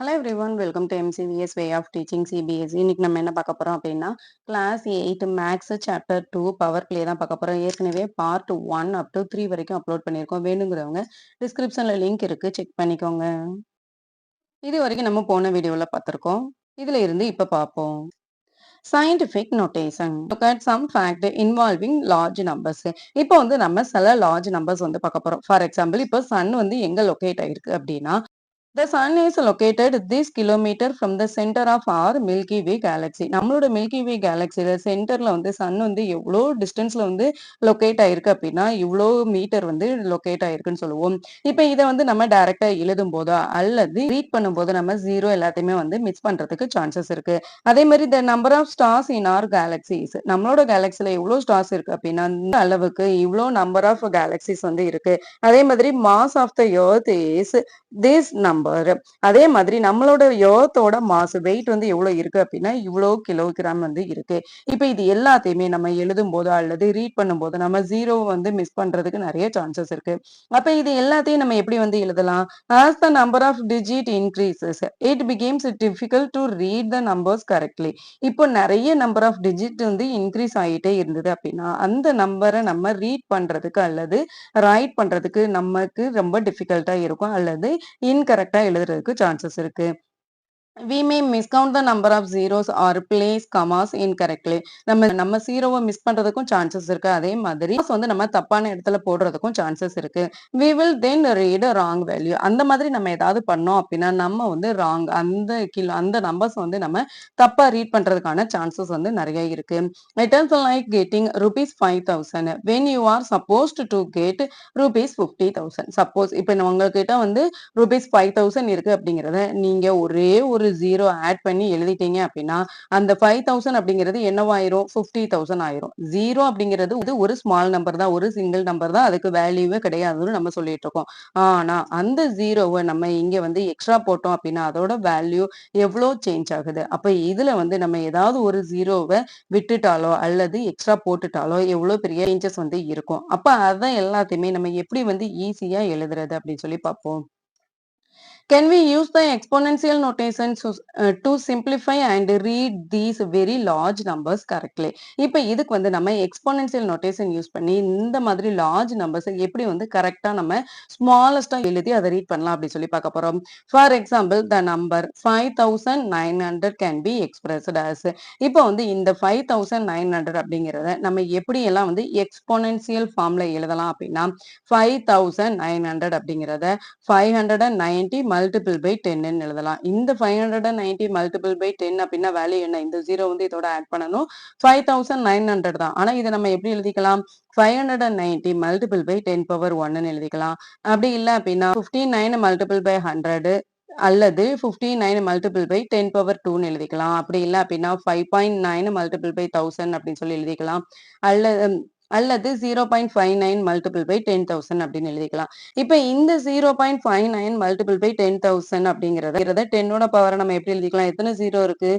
Hello everyone welcome to MCVS way of teaching CBSE. இன்னைக்கு நம்ம என்ன பார்க்க போறோம் அப்படின்னா class 8 maths chapter 2 power play தான் பார்க்க போறோம். ஏற்கனவே பார்ட் 1 அப் டு 3 வரைக்கும் அப்லோட் பண்ணியிருக்கோம். வேணுங்கிறவங்க டிஸ்கிரிப்ஷன்ல லிங்க் இருக்கு, செக் பண்ணிக்கோங்க. இது வரைக்கும் நம்ம போன வீடியோல பார்த்திருக்கோம். இதுல இருந்து இப்ப பார்ப்போம். Scientific notation. Look at some fact involving large numbers. இப்போ வந்து நம்ம சில லார்ஜ் நம்பர்ஸ் வந்து பார்க்க போறோம். ஃபார் எக்ஸாம்பிள் இப்போ சன் வந்து எங்க லொகேட் ஆயிருக்கு அப்படின்னா The sun is located this kilometer from the center of our Milky Way galaxy. நம்மளோட மில்கி வே கேலக்சில சென்டர்ல வந்து சன் வந்து எவ்வளோ டிஸ்டன்ஸ்ல வந்து லொகேட் ஆயிருக்கு அப்படின்னா இவ்வளோ மீட்டர் வந்து லொகேட் ஆயிருக்குன்னு சொல்லுவோம். இப்போ இதை வந்து நம்ம டைரக்டா எழுதும் போதோ அல்லது ரீட் பண்ணும்போது நம்ம ஜீரோ எல்லாத்தையுமே வந்து மிஸ் பண்றதுக்கு சான்சஸ் இருக்கு. அதே மாதிரி the number of stars in our galaxies, நம்மளோட கேலக்சில எவ்வளோ ஸ்டார்ஸ் இருக்கு அப்படின்னா இந்த அளவுக்கு இவ்வளோ நம்பர் ஆஃப் கேலக்சிஸ் வந்து இருக்கு. அதே மாதிரி mass of the earth is this number. அதே மாதிரி நம்மளோட எர்த்தோட மாஸ் வெயிட் வந்து எவ்வளவு இருக்கு அப்படின்னா இவ்வளோ கிலோகிராம் வந்து இருக்கு. இப்ப இது எல்லாத்தையுமே நம்ம எழுதும் போதோ அல்லது ரீட் பண்ணும் போது நம்ம ஜீரோ வந்து மிஸ் பண்றதுக்கு நிறைய சான்சஸ் இருக்கு. அப்ப இது எல்லாத்தையும் நம்ம எப்படி வந்து எழுதலாம்? as the number of digit increases it becomes difficult to read the numbers correctly. இப்போ நிறைய நம்பர் ஆஃப் டிஜிட் வந்து இன்க்ரீஸ் ஆகிட்டே இருந்தது அப்படின்னா அந்த நம்பரை நம்ம ரீட் பண்றதுக்கு அல்லது ரைட் பண்றதுக்கு நமக்கு ரொம்ப டிஃபிகல்ட்டா இருக்கும் அல்லது இன்கரெக்டா எழுதுறதுக்கு சான்சஸ் இருக்கு. We may miscount the number of zeros or place commas incorrectly. நம்ம ஜீரோவை மிஸ் பண்றதுக்கும் சான்சஸ் இருக்கு. அதே மாதிரி வந்து நம்ம தப்பான இடத்துல போடுறதுக்கும் சான்சஸ் இருக்கு. We will then read a wrong value. அந்த மாதிரி நம்ம ஏதாவது பண்ணோம் அப்படின்னா நம்ம வந்து ராங் அந்த நம்பர்ஸ் வந்து நம்ம தப்பா ரீட் பண்றதுக்கான சான்சஸ் வந்து நிறைய இருக்கு. It is like getting rupees 5,000 when you are supposed to get rupees 50,000. Suppose இப்போ உங்ககிட்ட வந்து rupees 5,000 இருக்கு அப்படிங்கிறத நீங்க ஒரே ஒரு ஜீரோ ஆட் பண்ணி எழுதிட்டீங்க அப்படின்னா அந்த 5,000 அப்படிங்கிறது என்னவாயிரும்? 50,000 ஆயிரும். ஜீரோ அப்படிங்கிறது இது ஒரு ஸ்மால் நம்பர் தான், ஒரு சிங்கிள் நம்பர் தான், அதுக்கு வேல்யூவே கிடையாதுன்னு நம்ம சொல்லிட்டு இருக்கோம். ஆனா அந்த ஜீரோவை நம்ம இங்க வந்து எக்ஸ்ட்ரா போட்டோம் அப்படின்னா அதோட வேல்யூ எவ்வளோ சேஞ்ச் ஆகுது. அப்ப இதுல வந்து நம்ம ஏதாவது ஒரு ஜீரோவை விட்டுட்டாலோ அல்லது எக்ஸ்ட்ரா போட்டுட்டாலோ எவ்வளவு பெரிய சேஞ்சஸ் வந்து இருக்கும். அப்ப அதான் எல்லாத்தையுமே நம்ம எப்படி வந்து ஈஸியா எழுதுறது அப்படின்னு சொல்லி பார்ப்போம். Can we use the exponential notation to simplify and read these very large numbers correctly? இப்போ இதுக்கு வந்து நம்ம எக்ஸ்போனென்சியல் நோட்டேஷன் யூஸ் பண்ணி இந்த மாதிரி லார்ஜ் நம்பர்ஸ் எப்படி வந்து கரெக்டா நம்ம ஸ்மாலஸ்டா எழுதி அதை ரீட் பண்ணலாம் அப்படின்னு சொல்லி பார்க்க போறோம். For example the number 5,900 can be expressed as. இப்போ வந்து இந்த 5,900 அப்படிங்கிறத நம்ம எப்படி எல்லாம் வந்து எக்ஸ்போனென்சியல் ஃபார்ம்ல எழுதலாம் அப்படின்னா 5,900 அப்படிங்கிறத 590 மல்டிபிள் பை 10 எழுதலாம். இந்த 590 மல்டிபிள் பை 10 அப்படின்னா வேல்யூ என்ன? இந்த ஜீரோ வந்து இதோட ஆட் பண்ணணும். 5,900 தான். ஆனா இதை நம்ம எப்படி எழுதிக்கலாம்? 590 மல்டிபிள் பை 10 பவர் 1 எழுதிக்கலாம். அப்படி இல்லை அப்படின்னா 59 மல்டிபிள் பை 100 அல்லது 59 மல்டிபிள் பை 10 பவர் 2 எழுதிக்கலாம். அப்படி இல்லை அப்படின்னா 5.9 மல்டிபிள் பை 1000 அப்படின்னு சொல்லி எழுதிக்கலாம். அல்லது அல்லது 0.59 மல்டிபிள் பை 10,000 அப்படின்னு எழுதிக்கலாம். இப்ப இந்த 0.59 மல்டிபிள் பை 10,000 அப்படிங்கிறத 10ஓட பவரை நம்ம எப்படி எழுதிக்கலாம்? எத்தனை ஜீரோ இருக்கு?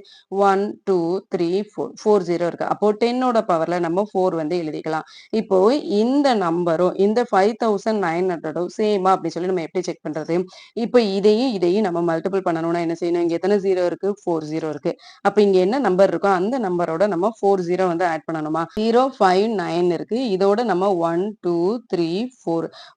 1 2 3 4 4 ஜீரோ இருக்கு. அப்போ 10ஓட பவர்ல நம்ம 4 வந்து எழுதிக்கலாம். இப்போ இந்த நம்பரும் இந்த 5,900 சேமா அப்படின்னு சொல்லி நம்ம எப்படி செக் பண்றது? இப்போ இதையும் நம்ம மல்டிபிள் பண்ணணும்னா என்ன செய்யணும்? இங்க எத்தனை ஜீரோ இருக்கு? 4 ஜீரோ இருக்கு. அப்ப இங்க என்ன நம்பர் இருக்கோ அந்த நம்பரோட நம்ம 4 ஜீரோ வந்து ஆட் பண்ணணுமா? 059 இருக்கு. இதோட நம்ம 1 2 3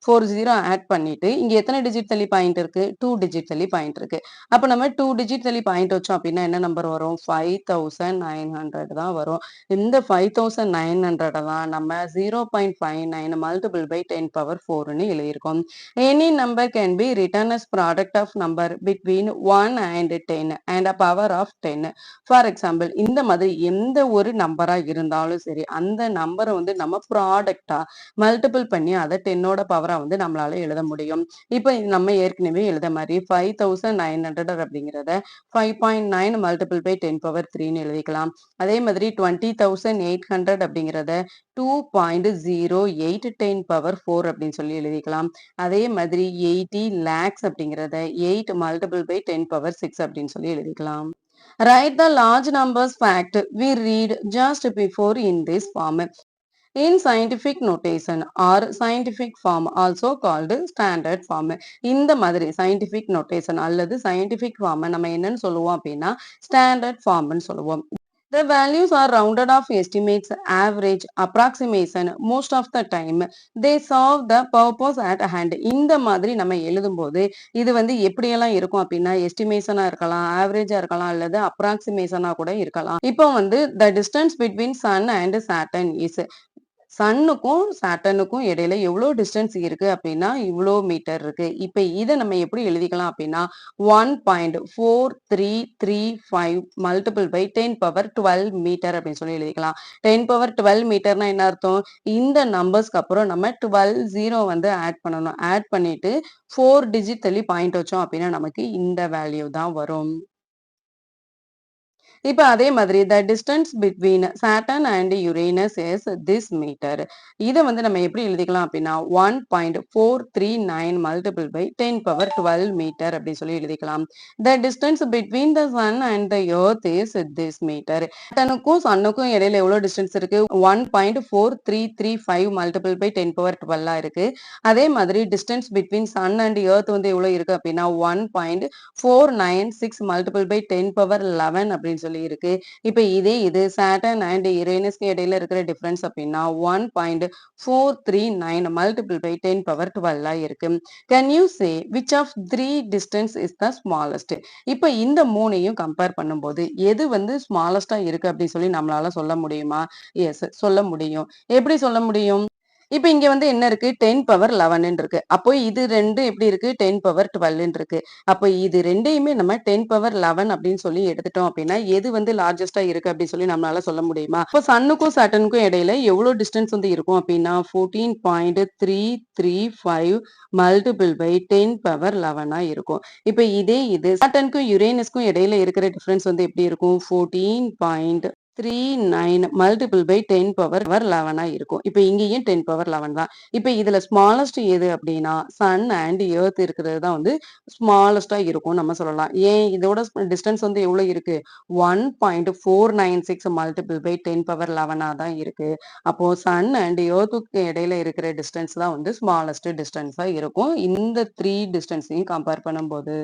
4 ஜீரோ ஆட் பண்ணிட்டு இங்க எத்தனை டிஜிட் தள்ளி பாயிண்ட் இருக்கு? 2 டிஜிட் தள்ளி பாயிண்ட் இருக்கு. அப்ப நம்ம 2 டிஜிட் தள்ளி பாயிண்ட் வச்சோம் அப்படின்னா என்ன நம்பர் வரும்? 5,900 தான் வரும். இந்த 5,900 தான் நம்ம 0.59 மல்டிபிள் பை 10 பவர் 4ன்னு எழுதியிருக்கோம். Any number can be written as product of number between 1 and 10 and a power of 10. For example இந்த மாதிரி எந்த ஒரு நம்பரா இருந்தாலும் சரி அந்த நம்பரை வந்து நம்ம ப்ராடக்டா மல்டிபிள் பண்ணி அதை 10ஓட பவரா வந்து நம்மளால எழுத முடியும். இப்போ நம்ம ஏற்கனவே எழுத மாதிரி 5,900 அப்படிங்கிறத 5.9 மல்டிபிள் பை 10 பவர் 3ன்னு எழுதிக்கலாம். அதே மாதிரி 20,800 அப்படிங்கிறத 2.08 10 பவர் 4 அப்படின்னு சொல்லி எழுதிக்கலாம். அதே மாதிரி 80 lakhs அப்படிங்கிறத 8 மல்டிபிள் பை 10 பவர் 6 அப்படின்னு சொல்லி எழுதிக்கலாம். Write the large numbers fact we read just before in this form. in scientific notation or scientific form also called standard form. இந்த மாதிரி scientific notation அல்லது scientific form நம்ம என்னன்னு சொல்லுவோம் அப்படின்னா standard formன்னு சொல்லுவோம். The values are rounded off estimates, average, approximation. Most of the time, they serve the purpose at hand. இந்த மாதிரி நம்ம எழுதும்போது இது வந்து எப்படியெல்லாம் இருக்கும் அப்படின்னா எஸ்டிமேஷனா இருக்கலாம், ஆவரேஜா இருக்கலாம், அல்லது அப்ராக்சிமேஷனா கூட இருக்கலாம். இப்போ வந்து the distance between sun and Saturn is சன்னுக்கும் சாட்டர்னுக்கும் இடையில எவ்வளோ டிஸ்டன்ஸ் இருக்கு அப்படின்னா இவ்வளோ மீட்டர் இருக்கு. இப்ப இதை நம்ம எப்படி எழுதிக்கலாம் அப்படின்னா 1.4335 மல்டிபிள் பை 10^12 மீட்டர் அப்படின்னு சொல்லி எழுதிக்கலாம். 10^12 மீட்டர்னா என்ன அர்த்தம்? இந்த நம்பர்ஸ்க்கு அப்புறம் நம்ம 12 ஜீரோ வந்து ஆட் பண்ணணும். ஆட் பண்ணிட்டு 4 டிஜிட் தள்ளி பாயிண்ட் வச்சோம் அப்படின்னா நமக்கு இந்த வேல்யூ தான் வரும். இப்ப அதே மாதிரி the distance between Saturn and Uranus is this meter. இத வந்து நம்ம எப்படி எழுதிக்கலாம் அப்படின்னா 1.439 multiple by 10^12 meter அப்படி சொல்லி எழுதிக்கலாம். The distance between the sun and the earth is this meter. சாட்டனுக்கும் சன்னுக்கும் இடையில எவ்வளவு டிஸ்டன்ஸ் இருக்கு? 1.4335 multiple by 10^12 இருக்கு. அதே மாதிரி distance between sun and earth வந்து எவ்வளவு இருக்கு அப்படின்னா 1.496 multiple by 10^11 அப்படின்னு சொல்லி இருக்கு. இப்ப இதே இது சாட்டர்ன் அண்ட் யுரேனஸ்க்கு இடையில இருக்கிற டிஃபரன்ஸ் அப்படின்னா 1.439 மல்டிபிள் பை 10^12 இருக்கு. Can you say which of three distance is the smallest? இப்ப இந்த மூணையும் கம்பேர் பண்ணும்போது எது வந்து ஸ்மாலஸ்டா இருக்கு அப்படின்னு சொல்லி நம்மளால சொல்ல முடியுமா? எஸ், சொல்ல முடியும். எப்படி சொல்ல முடியும்? இப்ப இங்க வந்து என்ன இருக்கு 10^11 இருக்கு. அப்போ இது ரெண்டு எப்படி இருக்கு 10^12 இருக்கு. அப்போ இது ரெண்டையுமே நம்ம 10^11 அப்படின்னு சொல்லி எடுத்துட்டோம் அப்படின்னா எது வந்து லார்ஜஸ்டா இருக்கு அப்படின்னு சொல்லி நம்மளால சொல்ல முடியுமா? இப்போ சன்னுக்கும் சாட்டனுக்கும் இடையில எவ்வளவு டிஸ்டன்ஸ் வந்து இருக்கும் அப்படின்னா 14.335 மல்டிபிள் பை 10^11 இருக்கும். இப்ப இதே இது சாட்டனுக்கும் யுரேனஸ்க்கும் இடையில இருக்கிற டிஃபரன்ஸ் வந்து எப்படி இருக்கும் 14.39 மல்டிபிள் பை 10^11 இருக்கும். இப்ப இங்கேயும் 10^11 தான். இப்ப இதுல ஸ்மாலஸ்ட் எது அப்படின்னா சன் அண்ட் எர்த் இருக்கிறது தான் வந்து ஸ்மாலஸ்டா இருக்கும் நம்ம சொல்லலாம். ஏன் இதோட டிஸ்டன்ஸ் வந்து எவ்வளவு இருக்கு 1.496 மல்டிபிள் பை 10^11 தான் இருக்கு. அப்போ சன் அண்ட் எர்த்துக்கு இடையில இருக்கிற டிஸ்டன்ஸ் தான் வந்து ஸ்மாலஸ்ட் டிஸ்டன்ஸா இருக்கும் இந்த த்ரீ டிஸ்டன்ஸையும் கம்பேர் பண்ணும்போது.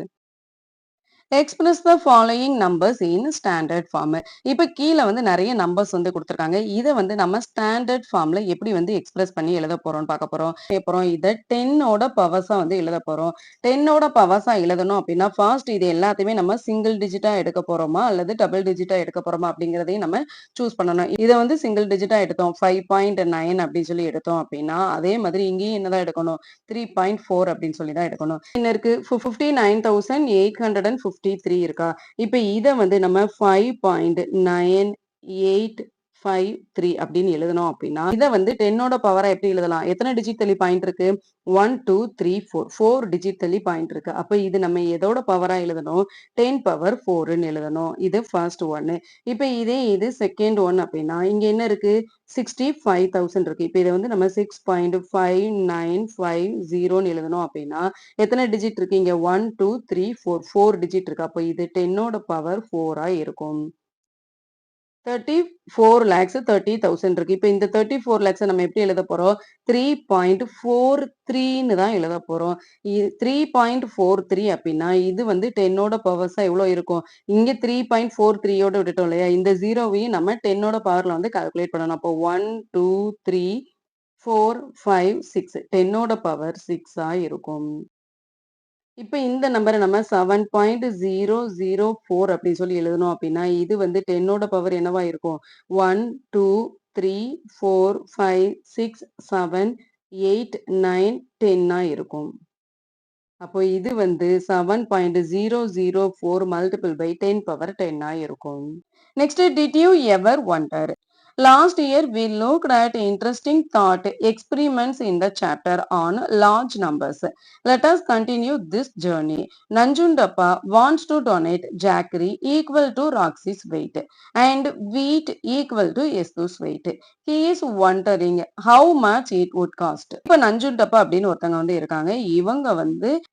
Express the following numbers in standard form. இப்ப கீழ வந்து நிறைய நம்பர்ஸ் வந்து கொடுத்துருக்காங்க. இதை வந்து நம்ம ஸ்டாண்டர்ட் ஃபார்ம்ல எப்படி வந்து எக்ஸ்பிரஸ் பண்ணி எழுத போறோம்னு பார்க்க போறோம். அப்புறம் இதை 10ஓட பவர்ஸா வந்து எழுத போறோம். 10ஓட பவர்ஸா எழுதணும் அப்படின்னா ஃபர்ஸ்ட் இது எல்லாத்தையுமே நம்ம சிங்கிள் டிஜிட்டா எடுக்க போறோமா அல்லது டபுள் டிஜிட்டா எடுக்க போறோமா அப்படிங்கிறதையும் நம்ம சூஸ் பண்ணணும். இதை வந்து சிங்கிள் டிஜிட்டா எடுத்தோம் 5.9 அப்படின்னு சொல்லி எடுத்தோம் அப்படின்னா அதே மாதிரி இங்கேயும் என்னதான் எடுக்கணும் 3.4 அப்படின்னு சொல்லி தான் எடுக்கணும். என்ன இருக்கு 59,853 இருக்கா? இப்ப இத வந்து நம்ம 5.9853 அப்படின்னு எழுதணும் அப்படின்னா இத வந்து 10ஓட பவரா எப்படி எழுதலாம்? எத்தனை டிஜிட் தள்ளி பாயிண்ட் இருக்கு? 1 2 3 4 4 டிஜிட் தள்ளி பாயிண்ட் இருக்கு. அப்ப இது நம்ம எதோட பவரா எழுதணும்? 10^4ன்னு எழுதணும். இது ஃபர்ஸ்ட் ஒன்னு. இப்ப இதே இது செகண்ட் ஒன் அப்படின்னா இங்க என்ன இருக்கு 65,000 இருக்கு. இப்ப இதை வந்து நம்ம 6.5950ன்னு எழுதணும் அப்படின்னா எத்தனை டிஜிட் இருக்கு இங்க 1 2 3 4 4 டிஜிட் இருக்கு. அப்போ இது 10ஓட பவர் 4ஆ இருக்கும். 34,30,000 இருக்கு. இப்ப இந்த 34 lakhs நம்ம எப்படி எழுத போறோம் 3.43ன்னு தான் எழுத போறோம். 3.43 அப்படின்னா இது வந்து 10ஓட பவர்ஸா எவ்வளவு இருக்கும்? இங்க 3.43யோட விட்டுட்டோம் இல்லையா? இந்த ஜீரோவையும் நம்ம 10ஓட பவர்ல வந்து கால்குலேட் பண்ணணும். அப்போ 1 2 3 4 5 6 10ஓட பவர் 6ஆ இருக்கும். இப்ப இந்த நம்பரை நம்ம 7.004 அப்படின்னு சொல்லி எழுதணும் அப்படின்னா இது வந்து 10ஓட பவர் என்னவா இருக்கும் 1 2 3 4 5 6 7 8 9 10 இருக்கும். அப்போ இது வந்து 7.004 மல்டிபிள் பை 10^10 இருக்கும். Next did you ever wonder? Last year, we looked at interesting thought experiments in the chapter on large numbers. Let us continue this journey. Nanjundappa wants to donate jaggery equal to Roxy's weight and wheat equal to Yesu's weight. He is wondering how much it would cost. இப்ப நஞ்சுண்டப்பா அப்படின்னு ஒருத்தங்க வந்து இருக்காங்க.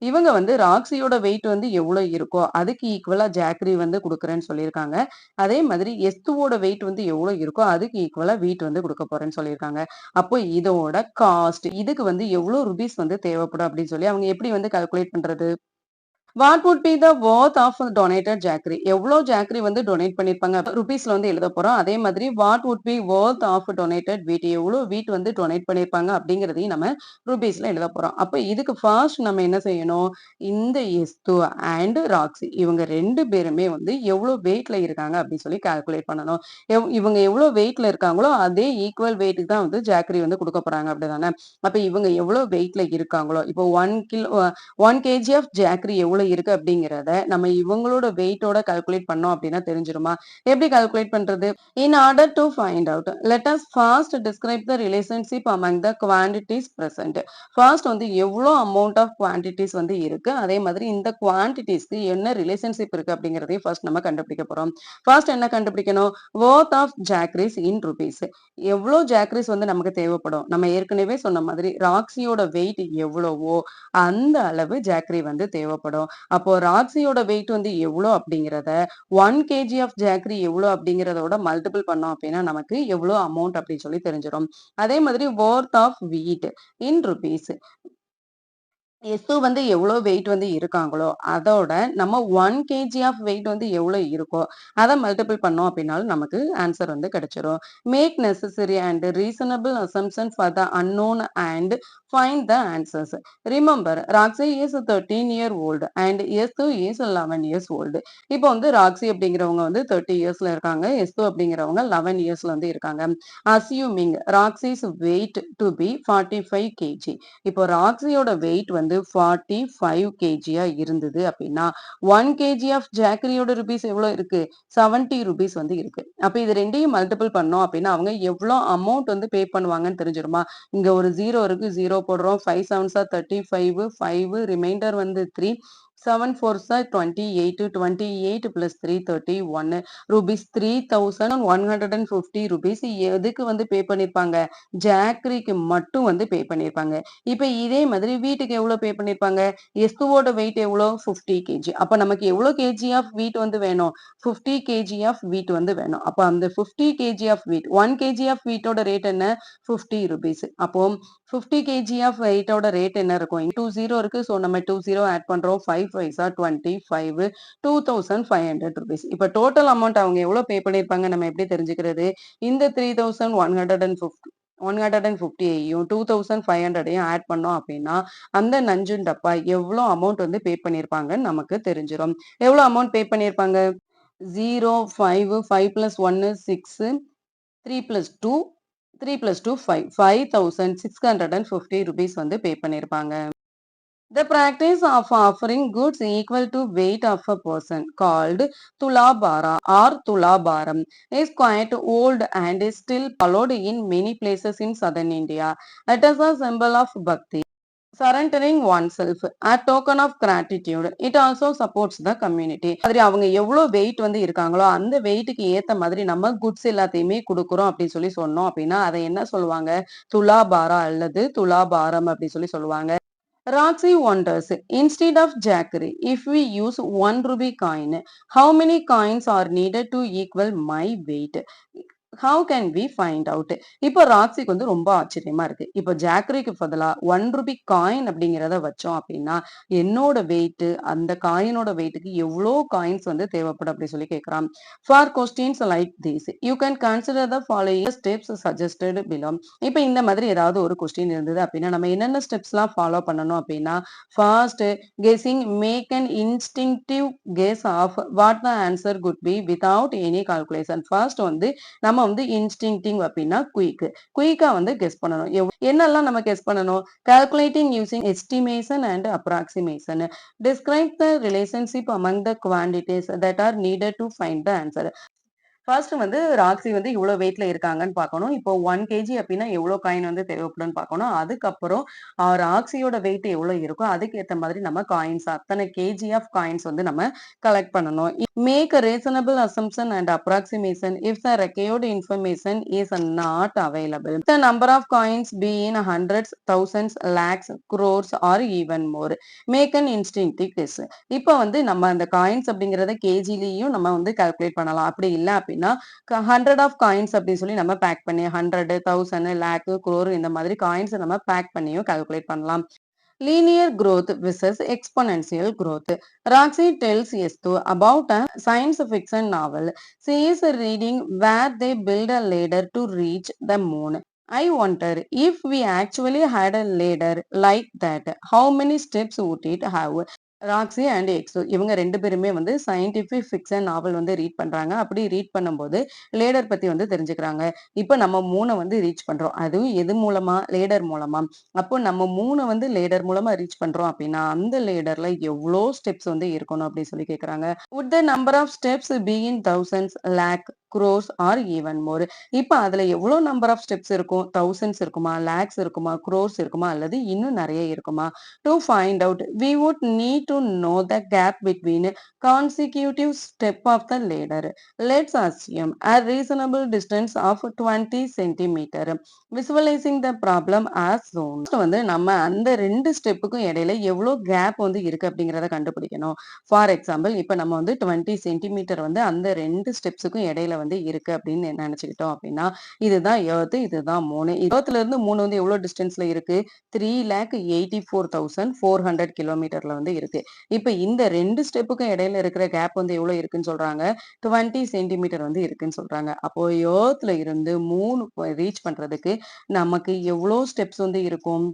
இவங்க வந்து ராக்ஸியோட wait வந்து எவ்வளவு இருக்கோ அதுக்கு ஈக்குவலா ஜாக்கரி வந்து கொடுக்குறேன்னு சொல்லியிருக்காங்க. அதே மாதிரி எஸ்துவோட வெயிட் வந்து எவ்வளவு இருக்கோ அதுக்கு அதுக்கு ஈக்குவலா வெயிட் வந்து குடுக்க போறேன்னு சொல்லியிருக்காங்க. அப்போ இதோட காஸ்ட் இதுக்கு வந்து எவ்வளோ ரூபீஸ் வந்து தேவைப்படும் அப்படின்னு சொல்லி அவங்க எப்படி வந்து கால்குலேட் பண்றது? What would be the worth of donated jaggery? எவ்வளோ ஜாக்கரி வந்து டொனேட் பண்ணியிருப்பாங்க ரூபீஸ்ல வந்து எழுத போறோம். அதே மாதிரி what would be worth of donated wheat எவ்வளோ வீட் வந்து டொனேட் பண்ணியிருப்பாங்க அப்படிங்கிறதையும் நம்ம ரூபீஸ்ல எழுத போறோம். அப்ப இதுக்கு ஃபர்ஸ்ட் நம்ம என்ன செய்யணும்? இந்த எஸ்து அண்ட் ராக்ஸி இவங்க 2 பேருமே வந்து எவ்வளோ வெயிட்ல இருக்காங்க அப்படின்னு சொல்லி கால்குலேட் பண்ணணும். இவங்க எவ்வளோ வெயிட்ல இருக்காங்களோ அதே ஈக்குவல் வெயிட்டுக்கு தான் வந்து ஜாக்கரி வந்து குடுக்க போறாங்க அப்படிதானே? அப்ப இவங்க எவ்வளோ வெயிட்ல இருக்காங்களோ இப்போ 1 கேஜி ஆஃப் ஜாக்கரி எவ்வளோ இருக்கு அப்படிங்கிறத நம்ம இவங்களோட வெயிட்டோட கால்குலேட் பண்ணோம் அப்படின்னா தெரிஞ்சிருமா? எப்படி கால்குலேட் பண்றது? In order to find out, let us first describe the relationship among the quantities present. First வந்து எவ்வளோ amount of quantities வந்து இருக்கு. அதே மாதிரி இந்த quantitiesக்கு என்ன ரிலேஷன்ஷிப் இருக்கு அப்படிங்கிறதையும் ஃபர்ஸ்ட் நம்ம கண்டுபிடிக்க போறோம். ஃபர்ஸ்ட் என்ன கண்டுபிடிக்கணும்? worth of jackeries in rupees. எவ்வளோ ஜாக்கரிஸ் வந்து நமக்கு தேவைப்படும்? நம்ம ஏற்கனவே சொன்ன மாதிரி ராக்ஸியோட வெயிட் எவ்வளவோ அந்த அளவு ஜாக்கரி வந்து தேவைப்படும். அப்போ ராக்ஸியோட வெயிட் வந்து எவ்வளோ அப்படிங்கிறத 1 கேஜி ஆஃப் ஜாக்கரி எவ்வளோ அப்படிங்கிறதோட மல்டிபிள் பண்ணோம் அப்படின்னா நமக்கு எவ்வளோ அமௌண்ட் அப்படின்னு சொல்லி தெரிஞ்சிடும். அதே மாதிரி worth ஆஃப் வீட் இன் ருபீஸ் எஸ்ஸு வந்து எவ்வளோ வெயிட் வந்து இருக்காங்களோ, அதோட நம்ம 1 கேஜி ஆஃப் வெயிட் வந்து எவ்வளோ இருக்கோ, அத மல்டிபிள் பண்ணோம் அப்படின்னாலும் நமக்கு ஆன்சர் வந்து கிடைச்சிரும். Make necessary and reasonable assumption for the unknown and find the answers. Remember Roxy is 13 year old and எஸ்து இஸ் 11 இயர்ஸ் ஓல்டு. இப்போ வந்து ராக்ஸி அப்படிங்கிறவங்க வந்து 30 இயர்ஸ்ல இருக்காங்க. எஸ்து அப்படிங்கிறவங்க 11 இயர்ஸ்ல வந்து இருக்காங்க. Assuming Roxy's weight to be 45 kg. இப்போ ராக்ஸியோட வெயிட் வந்து 45 கேஜியா இருந்தது அப்படின்னா 1 கேஜி ஆஃப் ஜாக்கரியோட ருபீஸ் எவ்வளவு இருக்கு? 70 ருபீஸ் வந்து இருக்கு. அப்ப இது ரெண்டையும் மல்டிபிள் பண்ணோம் அப்படின்னா அவங்க எவ்வளவு அமௌண்ட் வந்து பே பண்ணுவாங்கன்னு தெரிஞ்சிருமா? இங்க ஒரு 0 இருக்கு 0 போடுறோம் 5 7s 35 5 ரிமைண்டர் வந்து 3 7 4s 28 28 plus 3 31 rupees 3150 rupees எதுக்கு வந்து பே பண்ணிருப்பாங்க? ஜாக்கரிக்கு மட்டும் வந்து பே பண்ணிருப்பாங்க. இப்ப இதே மாதிரி வீட்டுக்கு எவ்வளவு பே பண்ணிருப்பாங்க? எஸ்துவோட வெயிட் எவ்வளோ? 50 கேஜி. அப்ப நமக்கு எவ்வளவு கேஜி ஆஃப் வீட் வந்து வேணும்? 50 கேஜி ஆஃப் வீட் வந்து வேணும். அப்ப அந்த 50 கேஜி ஆஃப் வீட் 1 கேஜி ஆஃப் வீட்டோட ரேட் என்ன? 50 ருபீஸ். அப்போ 50 கேஜி ஆஃப் வெயிட்டோட ரேட் என்ன இருக்கும்? 20 இருக்கு. ஸோ நம்ம 20 ஆட் பண்றோம். 5 5s 25 2500 ருபீஸ். இப்ப டோட்டல் அமௌண்ட் அவங்க எவ்வளவு பே பண்ணிருப்பாங்க நம்ம எப்படி தெரிஞ்சுக்கிறது? இந்த 3150 150யையும் 2500யும் ஆட் பண்ணோம் அப்படின்னா அந்த நஞ்சுன் டப்பா எவ்வளோ அமௌண்ட் வந்து பே பண்ணியிருப்பாங்கன்னு நமக்கு தெரிஞ்சிடும். எவ்வளோ அமௌண்ட் பே பண்ணியிருப்பாங்க? 0 5 5 plus 1 6 3 plus 2 3 plus 2 5 5650 rupees வந்து பே பண்ணியிருப்பாங்க. The practice of offering goods equal to weight of a person called tulabara or tulabaram is quite old and is still followed in many places in southern India. It is a symbol of bhakti, surrendering oneself, a token of gratitude. It also supports the community. மாதிரி அவங்க எவ்வளவு wait வந்து இருக்காங்களோ அந்த வெயிட்டுக்கு ஏத்த மாதிரி நம்ம goods எல்லாத்தையுமே கொடுக்குறோம் அப்படின்னு சொல்லி சொன்னோம் அப்படின்னா அதை என்ன சொல்லுவாங்க? துலாபாரா அல்லது துலாபாரம் அப்படின்னு சொல்லி சொல்லுவாங்க. Roxy wonders, instead of jackery, if we use 1 rupee coin, how many coins are needed to equal my weight? How can we find out? இப்போ ராக்ஸிக்கு வந்து ரொம்ப ஆச்சரியமா இருக்கு. இப்போ ஜாக்கரிக்கு பதிலா 1 ரூபி காயின் அப்படிங்கிறத வச்சோம் அப்படின்னா என்னோட வெயிட் அந்த காயினோட வெயிட்டுக்கு எவ்வளோ காயின்ஸ் வந்து தேவைப்படும் அப்படி சொல்லி கேட்கிறான். For questions like this you can consider the following steps suggested below. இப்போ இந்த மாதிரி ஏதாவது ஒரு கொஸ்டின் இருந்தது அப்படின்னா நம்ம என்னென்ன ஸ்டெப்ஸ்லாம் ஃபாலோ பண்ணணும் அப்படின்னா first guessing make an instinctive guess of what the answer could be without any calculation. First வந்து நம்ம வந்து இன்ஸ்டிங்டிங் அப்படின்னா குயிக்கா வந்து கெஸ் பண்ணணும். என்னெல்லாம் நம்ம கெஸ் பண்ணணும்? Calculating using estimation and approximation. Describe the relationship among the quantities that R needed to find the answer. First வந்து ராக்ஸி வந்து இவ்வளோ வெயிட்ல இருக்காங்கன்னு பார்க்கணும். இப்போ 1 கேஜி அப்படின்னா எவ்வளோ காயின் வந்து தேவைப்படும்னு பார்க்கணும். அதுக்கப்புறம் ராக்ஸியோட வெயிட் எவ்வளோ இருக்கோ அதுக்கேற்ற மாதிரி நம்ம காயின்ஸ் அத்தனை கேஜி ஆஃப் காயின்ஸ் வந்து நம்ம கலெக்ட் பண்ணணும். Make a reasonable assumption and approximation if the required information is not available. The number of coins be in hundreds thousands lakhs crores or even more. Make an instinctive guess. இப்போ வந்து நம்ம அந்த coins அப்படிங்கிறத கேஜிலையும் நம்ம வந்து கால்குலேட் பண்ணலாம். அப்படி இல்லை அப்படின்னா அப்படின்னா 100 ஆஃப் காயின்ஸ் அப்படின்னு சொல்லி நம்ம பேக் பண்ணி 100, 1000, லேக், crore இந்த மாதிரி காயின்ஸ் நம்ம பேக் பண்ணியும் கால்குலேட் பண்ணலாம். Linear growth versus exponential growth. Roxy tells Yestu about a science fiction novel. She is reading where they build a ladder to reach the moon. I wonder if we actually had a ladder like that, how many steps would it have? Roxy and Exo இவங்க 2 பேருமே வந்து scientific fiction நாவல் வந்து read பண்றாங்க. அப்படி read பண்ணும்போது ladder பத்தி வந்து தெரிஞ்சுக்கிறாங்க. இப்ப நம்ம 3 வந்து ரீச் பண்றோம். அதுவும் எது மூலமா? லேடர் மூலமா. அப்போ நம்ம 3 வந்து லேடர் மூலமா ரீச் பண்றோம் அப்படின்னா, அந்த லேடர்ல எவ்ளோ ஸ்டெப்ஸ் வந்து இருக்கணும் அப்படின்னு சொல்லி கேட்கறாங்க. Would the number of steps be in thousands, lakh, crores or even more? இப்ப அதுல எவ்ளோ நம்பர் ஆஃப் ஸ்டெப்ஸ் இருக்கும்? thousands இருக்குமா? lakhs இருக்குமா? crores இருக்குமா? அல்லது இன்னும் நிறைய இருக்குமா? To find out, we would need to know the gap between consecutive step of the ladder. Let's assume a reasonable distance of 20 centimeter. Visualizing the problem as shown. First வந்து நம்ம அந்த 2 ஸ்டெப்புக்கும் இடையில எவ்வளோ கேப் வந்து இருக்கு அப்படிங்கிறத கண்டுபிடிக்கணும். ஃபார் எக்ஸாம்பிள் இப்ப நம்ம வந்து 20 சென்டிமீட்டர் வந்து அந்த 2 ஸ்டெப்ஸுக்கும் இடையில வந்து இருக்கு அப்படின்னு நினைச்சுக்கிட்டோம் அப்படின்னா, இதுதான் எர்த், இதுதான் மூணு. எர்த்ல இருந்து மூணு வந்து எவ்வளவு டிஸ்டன்ஸ்ல இருக்கு? 3,84,400 கிலோமீட்டர்ல வந்து இருக்கு. இப்ப இந்த 2 ஸ்டெப்புக்கும் இடையில இருக்கிற கேப் வந்து எவ்வளவு இருக்குன்னு சொல்றாங்க? 20 சென்டிமீட்டர் வந்து இருக்குன்னு சொல்றாங்க. அப்போ எர்த்ல இருந்து மூணு ரீச் பண்றதுக்கு நமக்கு எவ்வளோ ஸ்டெப்ஸ் வந்து இருக்கும்?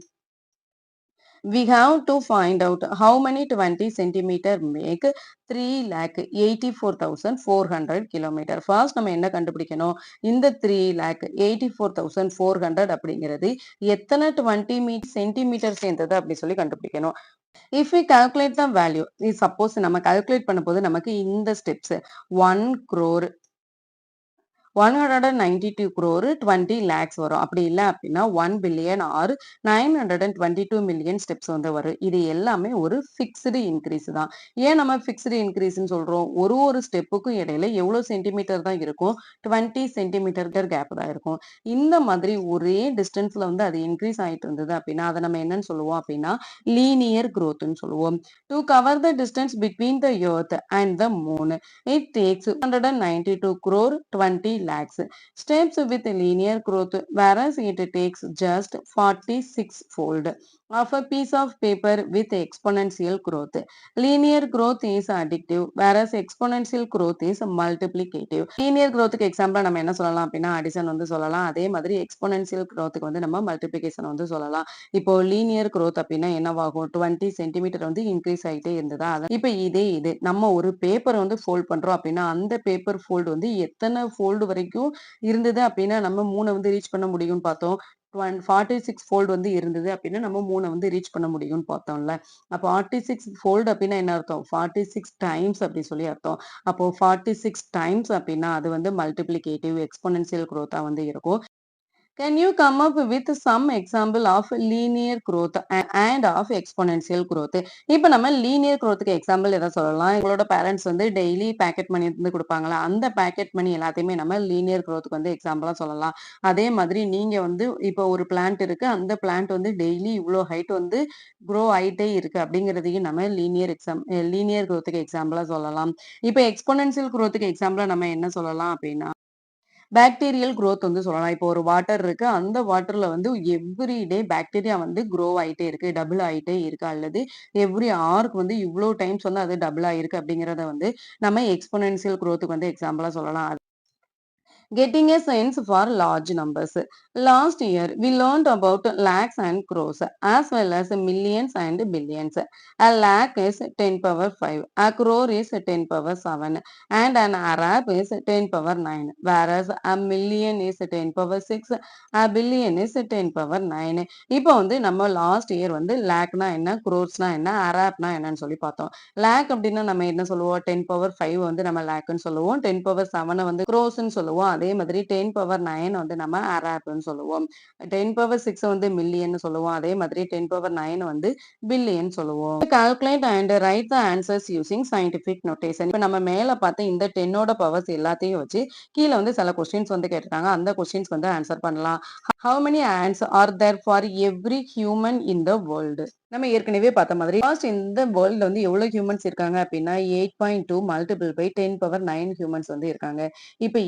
We have to find out how many 20 centimeter make 3,84,400 kilometer. First நம்ம என்ன கண்டுபிடிக்கணும்? இந்த 3,84,400 அப்படிங்கிறது எத்தனை 20 சென்டிமீட்டர் சேர்ந்தது அப்படி சொல்லி கண்டுபிடிக்கணும். If we calculate the value, suppose நம்ம calculate பண்ணும்போது நமக்கு இந்த ஸ்டெப்ஸ் 1 crore 192 crore 20 lakhs வரும். அப்படி இல்ல அப்படின்னா 1 பில்லியன் ஆர் 922 மில்லியன் ஸ்டெப்ஸ் வந்து வரும். இது எல்லாமே ஒரு ஃபிக்ஸ்டு இன்க்ரீஸ் தான். ஏன் நம்ம ஃபிக்ஸ்டு இன்க்ரீஸ்ன்னு சொல்றோம்? ஒரு ஸ்டெப்புக்கும் இடையில எவ்வளவு சென்டிமீட்டர் தான் இருக்கும்? 20 சென்டிமீட்டர் கேப் தான் இருக்கும். இந்த மாதிரி ஒரே டிஸ்டன்ஸ்ல வந்து அது இன்க்ரீஸ் ஆயிட்டு இருந்தது அப்படின்னா அதை நம்ம என்னன்னு சொல்லுவோம் அப்படின்னா லீனியர் growthன்னு சொல்லுவோம். To cover the distance between the earth and the moon it takes 192 crore 20 lakhs steps with linear growth, whereas it takes just 46 fold of a piece of paper with exponential growth. Linear growth is additive, whereas exponential growth is multiplicative. Linear growthக்கு எக்ஸாம்பிளா நம்ம என்ன சொல்லலாம் அப்படின்னா addition வந்து சொல்லலாம். அதே மாதிரி exponential growthக்கு வந்து நம்ம மல்டிப்ளிகேஷன் வந்து சொல்லலாம். இப்போ லீனியர் growth அப்படின்னா என்னவாகும்? 20 சென்டிமீட்டர் வந்து இன்க்ரீஸ் ஆகிட்டே இருந்ததா? இப்ப இது நம்ம ஒரு பேப்பர் வந்து ஃபோல்ட் பண்றோம் அப்படின்னா அந்த பேப்பர் ஃபோல்டு வந்து எத்தனை ஃபோல்டு வரைக்கும் இருந்தது அப்படின்னா நம்ம 3 வந்து ரீச் பண்ண முடியும்னு பார்த்தோம். 46 ஃபோல்டு வந்து இருந்தது அப்படின்னா நம்ம 3 வந்து ரீச் பண்ண முடியும்னு பார்த்தோம்ல. அப்போ 46 ஃபோல்டு அப்படின்னா என்ன அர்த்தம்? 46 டைம்ஸ் அப்படி சொல்லி அர்த்தம். அப்போ 46 டைம்ஸ் அப்படின்னா அது வந்து மல்டிப்ளிகேட்டிவ் எக்ஸ்போனென்ஷியல் growth-ஆ வந்து இருக்கும். Can you come up with some example of linear growth and of exponential growth? இப்ப நம்ம linear growthக்கு எக்ஸாம்பிள் எதை சொல்லலாம்? எங்களோட பேரண்ட்ஸ் வந்து டெய்லி பேக்கெட் மணி வந்து கொடுப்பாங்களா? அந்த பேக்கெட் மணி எல்லாத்தையுமே நம்ம linear growthக்கு வந்து எக்ஸாம்பிளா சொல்லலாம். அதே மாதிரி நீங்க வந்து இப்போ ஒரு பிளான்ட் இருக்கு. அந்த பிளான்ட் வந்து டெய்லி இவ்வளோ ஹைட் வந்து க்ரோ ஆயிட்டே இருக்கு அப்படிங்கிறதையும் நம்ம லீனியர் growthக்கு எக்ஸாம்பிளா சொல்லலாம். இப்ப எக்ஸ்போனென்ஷியல் growthக்கு எக்ஸாம்பிளா நம்ம என்ன சொல்லலாம் அப்படின்னா பாக்டீரியல் growth வந்து சொல்லலாம். இப்போ ஒரு வாட்டர் இருக்கு. அந்த வாட்டர்ல வந்து எவ்ரி டே பாக்டீரியா வந்து க்ரோ ஆயிட்டே இருக்கு. டபுள் ஆயிட்டே இருக்கு. அல்லது எவ்ரி ஹார்க்கு வந்து இவ்ளோ டைம்ஸ் வந்து அது டபுள் ஆயிருக்கு அப்படிங்கிறத வந்து நம்ம எக்ஸ்போனென்ஷியல் growthக்கு வந்து எக்ஸாம்பிளா சொல்லலாம். Getting a sense for large numbers. Last year, we learned about lakhs and crores as well as millions and billions. A lakh is 10 power 5, a crore is 10 power 7, and an Arab is 10 power 9, whereas a million is 10 power 6, a billion is 10 power 9. இப்போ வந்து நம்ம last year வந்து லேக்னா என்ன, குரோர்ஸ்னா என்ன, அராப்னா என்னன்னு சொல்லி பார்த்தோம். லேக் அப்படின்னா நம்ம என்ன சொல்லுவோம்? 10 பவர் 5 வந்து நம்ம லேக்னு சொல்லுவோம். 10 பவர் 7 வந்து குரோஸ்ன்னு சொல்லுவோம். அதே மாதிரி 10 பவர் 9 வந்து நம்ம அராப்னு சொல்லுவோம். 10 பவர் 6 வந்து மில்லியன் சொல்லுவோம். அதே மாதிரி 10 பவர் 9 வந்து பில்லியன் சொல்லுவோம். Calculate and right the answers using scientific notation. இப்ப நம்ம மேல பார்த்த இந்த 10ஓட பவர்ஸ் எல்லாத்தையும் வச்சு கீழே வந்து சில கொஸ்டின்ஸ் வந்து கேட்டிருக்காங்க. அந்த கொஸ்டின்ஸ் வந்து ஆன்சர் பண்ணலாம். How many ants are there for every human in the world? நம்ம ஏற்கனவே பார்த்த மாதிரி ஃபர்ஸ்ட் இந்த வேர்ல்ட்ல வந்து எவ்வளவு ஹியூமன்ஸ் இருக்காங்க அப்படின்னா 8.2 மல்டிபிள் பை 10 பவர் 9 ஹியூமன்ஸ் வந்து இருக்காங்க. இப்ப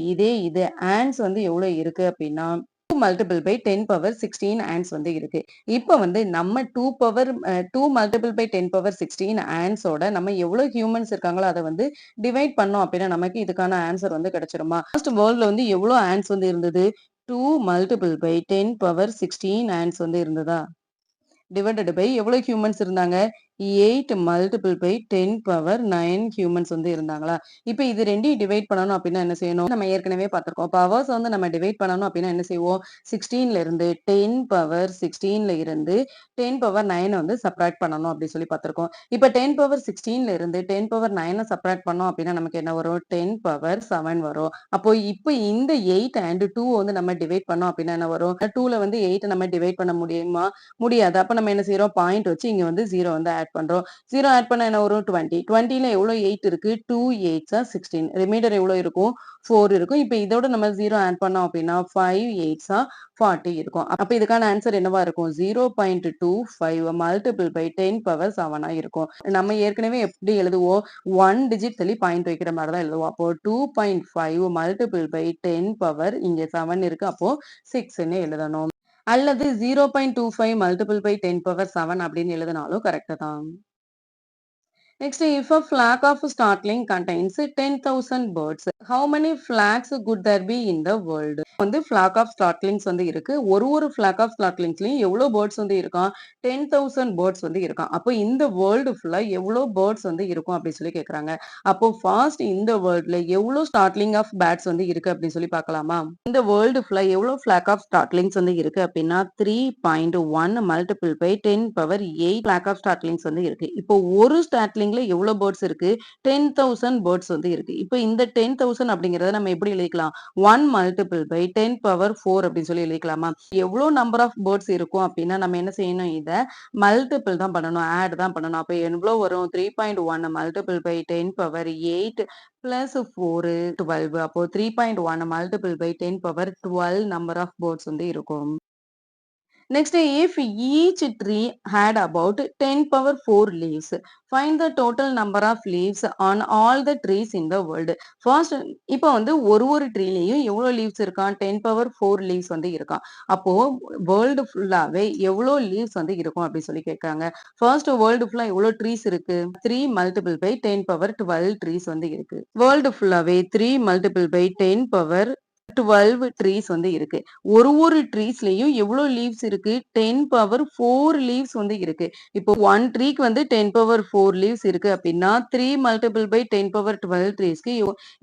இது ஆண்ட்ஸ் வந்து எவ்வளவு இருக்கு அப்படின்னா 2 மல்டிபிள் பை 10 பவர் 16 ஆண்ட்ஸ் வந்து இருக்கு. இப்ப வந்து நம்ம 2 மல்டிபிள் பை 10 பவர் 16 ஆண்ட்ஸோட நம்ம எவ்வளவு ஹியூமன்ஸ் இருக்காங்களோ அதை வந்து டிவைட் பண்ணோம் அப்படின்னா நமக்கு இதுக்கான ஆன்சர் வந்து கிடைச்சிருமா? ஃபர்ஸ்ட் வேர்ல்ட்ல வந்து எவ்வளவு ஆண்ட்ஸ் வந்து இருந்தது? 2 மல்டிபிள் பை 10 பவர் 16 ஆண்ட்ஸ் வந்து இருந்ததா? டிவைடட் பை எவ்வளவு ஹியூமன்ஸ் இருந்தாங்க? 8 மல்டிபிள் பை 10 பவர் 9 ஹியூமன்ஸ் வந்து இருந்தாங்களா? இப்ப இது 2யும் டிவைட் பண்ணணும் அப்படின்னா என்ன செய்யணும்? நம்ம ஏற்கனவே பார்த்திருக்கோம். பவர்ஸ் வந்து நம்ம டிவைட் பண்ணணும் அப்படின்னா என்ன செய்வோம்? 16ல இருந்து 10 பவர் 16ல இருந்து 10 பவர் 9 வந்து சப்ட்ராக்ட் பண்ணணும் அப்படி சொல்லி பார்த்திருக்கோம். இப்ப 10 பவர் 16ல இருந்து 10 பவர் 9 சப்ட்ராக்ட் பண்ணோம் அப்படின்னா நமக்கு என்ன வரும்? 10 பவர் 7 வரும். அப்போ இப்ப இந்த 8 அண்ட் 2 வந்து நம்ம டிவைட் பண்ணோம் அப்படின்னா என்ன வரும்? 2ல வந்து 8 நம்ம டிவைட் பண்ண முடியுமா? முடியாது. அப்ப நம்ம என்ன செய்றோம்? பாயிண்ட் வச்சு இங்க வந்து 0 வந்து ஆட் பண்றோம். 0 ஆட் பண்ணா என்ன வரும்? 20. 20ல எவ்வளோ 8 இருக்கு? 2 8s ஆர் 16. ரிமைண்டர் எவ்வளோ இருக்கும்? 4 இருக்கும். இப்ப இதோட நம்ம 0 ஆட் பண்ணோம் அப்படின்னா 5 8s ஆர் 40 இருக்கும். அப்ப இதுக்கான ஆன்சர் என்னவா இருக்கும்? 0.25 மல்டிபிள் பை 10 பவர் 7 இருக்கும். நம்ம ஏற்கனவே எப்படி எழுதுவோம்? 1 டிஜிட் தள்ளி பாயிண்ட் வைக்கிற மாதிரி தான் எழுதுவோம். அப்போ 2.5 மல்டிபிள் பை 10 பவர் இங்க 7 இருக்கு. அப்போ 6ன்னு எழுதணும். அல்லது 0.25 மல்டிபிள் பை 10 பவர் 7 அப்படின்னு எழுதினாலும் கரெக்ட் தான். Next, if a flock of starling contains 10,000 birds, how many flocks could there be in the world? வந்து flock of starlings வந்து இருக்கு. ஒரு flock of starlingsலயும் எவ்வளவு birds வந்து இருக்கான்? 10,000 birds வந்து இருக்கான். அப்போ இந்த வேர்ல்டு ஃபுல்லா எவ்வளவு birds வந்து இருக்கும் அப்படின்னு சொல்லி கேக்குறாங்க. அப்போ first இந்த வேர்ல்ட்ல எவ்வளவு startling of bats வந்து இருக்கு அப்படின்னு சொல்லி பார்க்கலாமா? இந்த வேர்ல்டு ஃபுல்லா எவ்வளவு flock of starlings வந்து இருக்கு அப்படின்னா 3.1 multiple by 10 power 8 flock of starlings வந்து இருக்கு. இப்போ ஒரு startling எவ்வளவு பேர்ட்ஸ் இருக்கு? 10,000 பேர்ட்ஸ் வந்து இருக்கு. இப்ப இந்த 10,000 அப்படிங்கறத நம்ம எப்படி எழுதிக்கலாம்? 1 மல்டிபிள் பை 10 பவர் 4 அப்படின்னு சொல்லி எழுதிக்கலாமா? எவ்வளவு நம்பர் ஆஃப் பேர்ட்ஸ் இருக்கும் அப்படின்னா நம்ம என்ன செய்யணும்? இத மல்டிபிள் தான் பண்ணணும். ஆட் தான் பண்ணணும். அப்ப எவ்வளவு வரும்? 3.1 மல்டிபிள் பை 10 பவர் 8 பிளஸ் 4 12. அப்போ 3.1 multiple by 10 power 12 number of birds வந்து இருக்கும். Next, if each tree had about 10 power 4 leaves, find the total number of leaves on all the trees in the world. First, இப்போ வந்து ஒரு ட்ரீலையும் எவ்வளோ leaves இருக்கான்? 10 power 4 leaves வந்து இருக்கான். அப்போ வேர்ல்டு ஃபுல்லாவே எவ்வளோ லீவ்ஸ் வந்து இருக்கும் அப்படின்னு சொல்லி கேட்காங்க. ஃபர்ஸ்ட் வேர்ல்டு ஃபுல்லா எவ்வளோ ட்ரீஸ் இருக்கு? 3 மல்டிபிள் பை 10 பவர் 12 ட்ரீஸ் வந்து இருக்கு. வேர்ல்டு ஃபுல்லாவே 3 மல்டிபிள் பை 10 பவர் 12 ட்ரீஸ் வந்து இருக்கு. ஒரு ட்ரீஸ்லயும் எவ்வளோ லீவ்ஸ் இருக்கு? 10 பவர் 4 லீவ்ஸ் வந்து இருக்கு. இப்போ 1 ட்ரீக்கு வந்து 10 பவர் 4 லீவ்ஸ் இருக்கு அப்படின்னா 3 மல்டிபிள் பை 10 பவர் 12 ட்ரீஸ்க்கு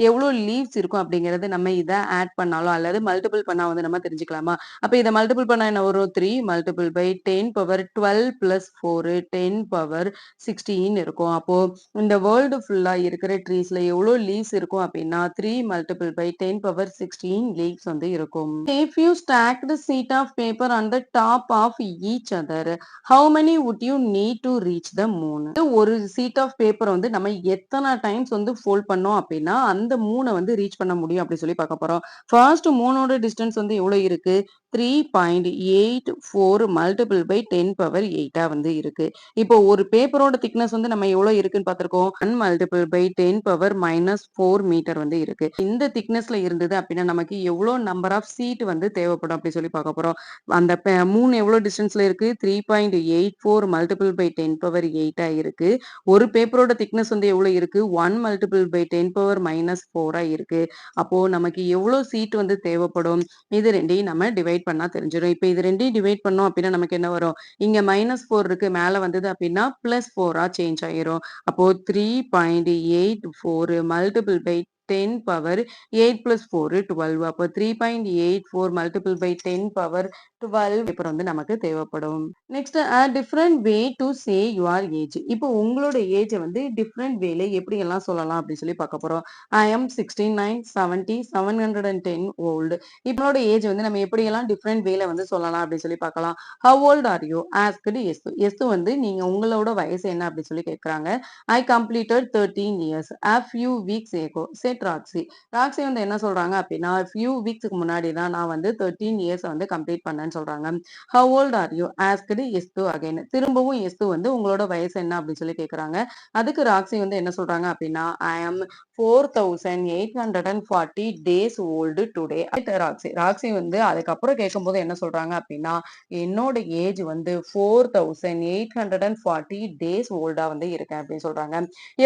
எவ்வளோ லீவ்ஸ் இருக்கும் அப்படிங்கறது நம்ம இத ஆட் பண்ணாலும் அல்லது மல்டிபிள் பண்ணா வந்து நம்ம தெரிஞ்சுக்கலாமா? அப்ப இத மல்டிபிள் பண்ணா என்ன வரும்? 3 multiple by 10 power 12 plus 4 10 power 16 இருக்கும். அப்போ இந்த வேர்ல்டு ஃபுல்லா இருக்கிற ட்ரீஸ்ல எவ்வளோ லீவ்ஸ் இருக்கும் அப்படின்னா 3 மல்டிபிள் பை 10 பவர் 16 leaves வந்து இருக்கும். If you stacked a sheet of paper on the top of each other, how many would you need to reach the moon? ஒரு sheet of paper வந்து நம்ம எத்தனை டைம்ஸ் வந்து fold பண்ணோம் அப்படின்னா அந்த மூணை வந்து ரீச் பண்ண முடியும் அப்படி சொல்லி பார்க்க போறோம். ஃபர்ஸ்ட் மூணோட டிஸ்டன்ஸ் வந்து எவ்வளவு இருக்கு? 3.84 மல்டிபிள் பை 10 பவர் 8 வந்து இருக்கு. இப்போ ஒரு பேப்பரோட திக்னஸ் வந்து நம்ம எவ்வளவு இருக்குன்னு பார்த்திருக்கோம்? 1 மல்டிபிள் பை 10 பவர் -4 மீட்டர் வந்து இருக்கு. இந்த திக்னஸ்ல இருந்தது அப்படின்னா நமக்கு எவ்வளவு நம்பர் ஆஃப் சீட் வந்து தேவைப்படும் அப்படி சொல்லி பார்க்க போறோம். அந்த 3 எவ்வளவு டிஸ்டன்ஸ்ல இருக்கு? 3.84 மல்டிபிள் பை 10 பவர் 8 இருக்கு. ஒரு பேப்பரோட திக்னஸ் வந்து எவ்வளவு இருக்கு? 1 மல்டிபிள் பை 10 பவர் -4 இருக்கு. அப்போ நமக்கு எவ்வளவு சீட் வந்து தேவைப்படும்? இது ரெண்டையும் நம்ம டிவைட் பண்ணா தெரிஞ்சிடும். இப்ப இது ரெண்டையும் டிவைட் பண்ணோம் அப்படின்னா நமக்கு என்ன வரும்? இங்க -4 இருக்கு, மேல வந்தது அப்படின்னா +4 சேஞ்ச் ஆயிரும். அப்போ 3.84 மல்டிபிள் பை 10 பவர் 8 plus 4 12. அப்போ 3.84 மல்டிபிள் பை 10 பவர் 12 பேப்பர் வந்து நமக்கு தேவைப்படும். Next different way to say your age. இப்போ உங்களோட ஏஜை வந்து டிஃப்ரெண்ட் வேல எப்படி எல்லாம் சொல்லலாம் அப்படின்னு சொல்லி பார்க்க போறோம். I am 69 70 710 old. இப்போட ஏஜ் வந்து நம்ம எப்படி எல்லாம் டிஃப்ரெண்ட் வேல வந்து சொல்லலாம் அப்படின்னு சொல்லி பார்க்கலாம். How old are you? Asked S. S வந்து நீங்க உங்களோட வயசு என்ன அப்படின்னு சொல்லி கேட்கறாங்க. I completed 13 years a few weeks ago. சரி met ராக்ஸி. ராக்ஸி வந்து என்ன சொல்றாங்க அப்படின்னா, ஃபியூ வீக்ஸ்க்கு முன்னாடி தான் நான் வந்து 13 இயர்ஸ் வந்து கம்ப்ளீட் பண்ணேன்னு சொல்றாங்க. How old are you asked எஸ்து அகைன். திரும்பவும் எஸ்து வந்து உங்களோட வயசு என்ன அப்படின்னு சொல்லி கேட்கறாங்க. அதுக்கு ராக்ஸி வந்து என்ன சொல்றாங்க அப்படின்னா, ஐ ஆம் 4840 days old today. Roxy Roxy வந்து அதுக்கப்புறம் கேட்கும்போது என்ன சொல்றாங்க அப்படின்னா, என்னோட ஏஜ் வந்து 4840 டேஸ் ஓல்டா வந்து இருக்கேன் அப்படின்னு சொல்றாங்க.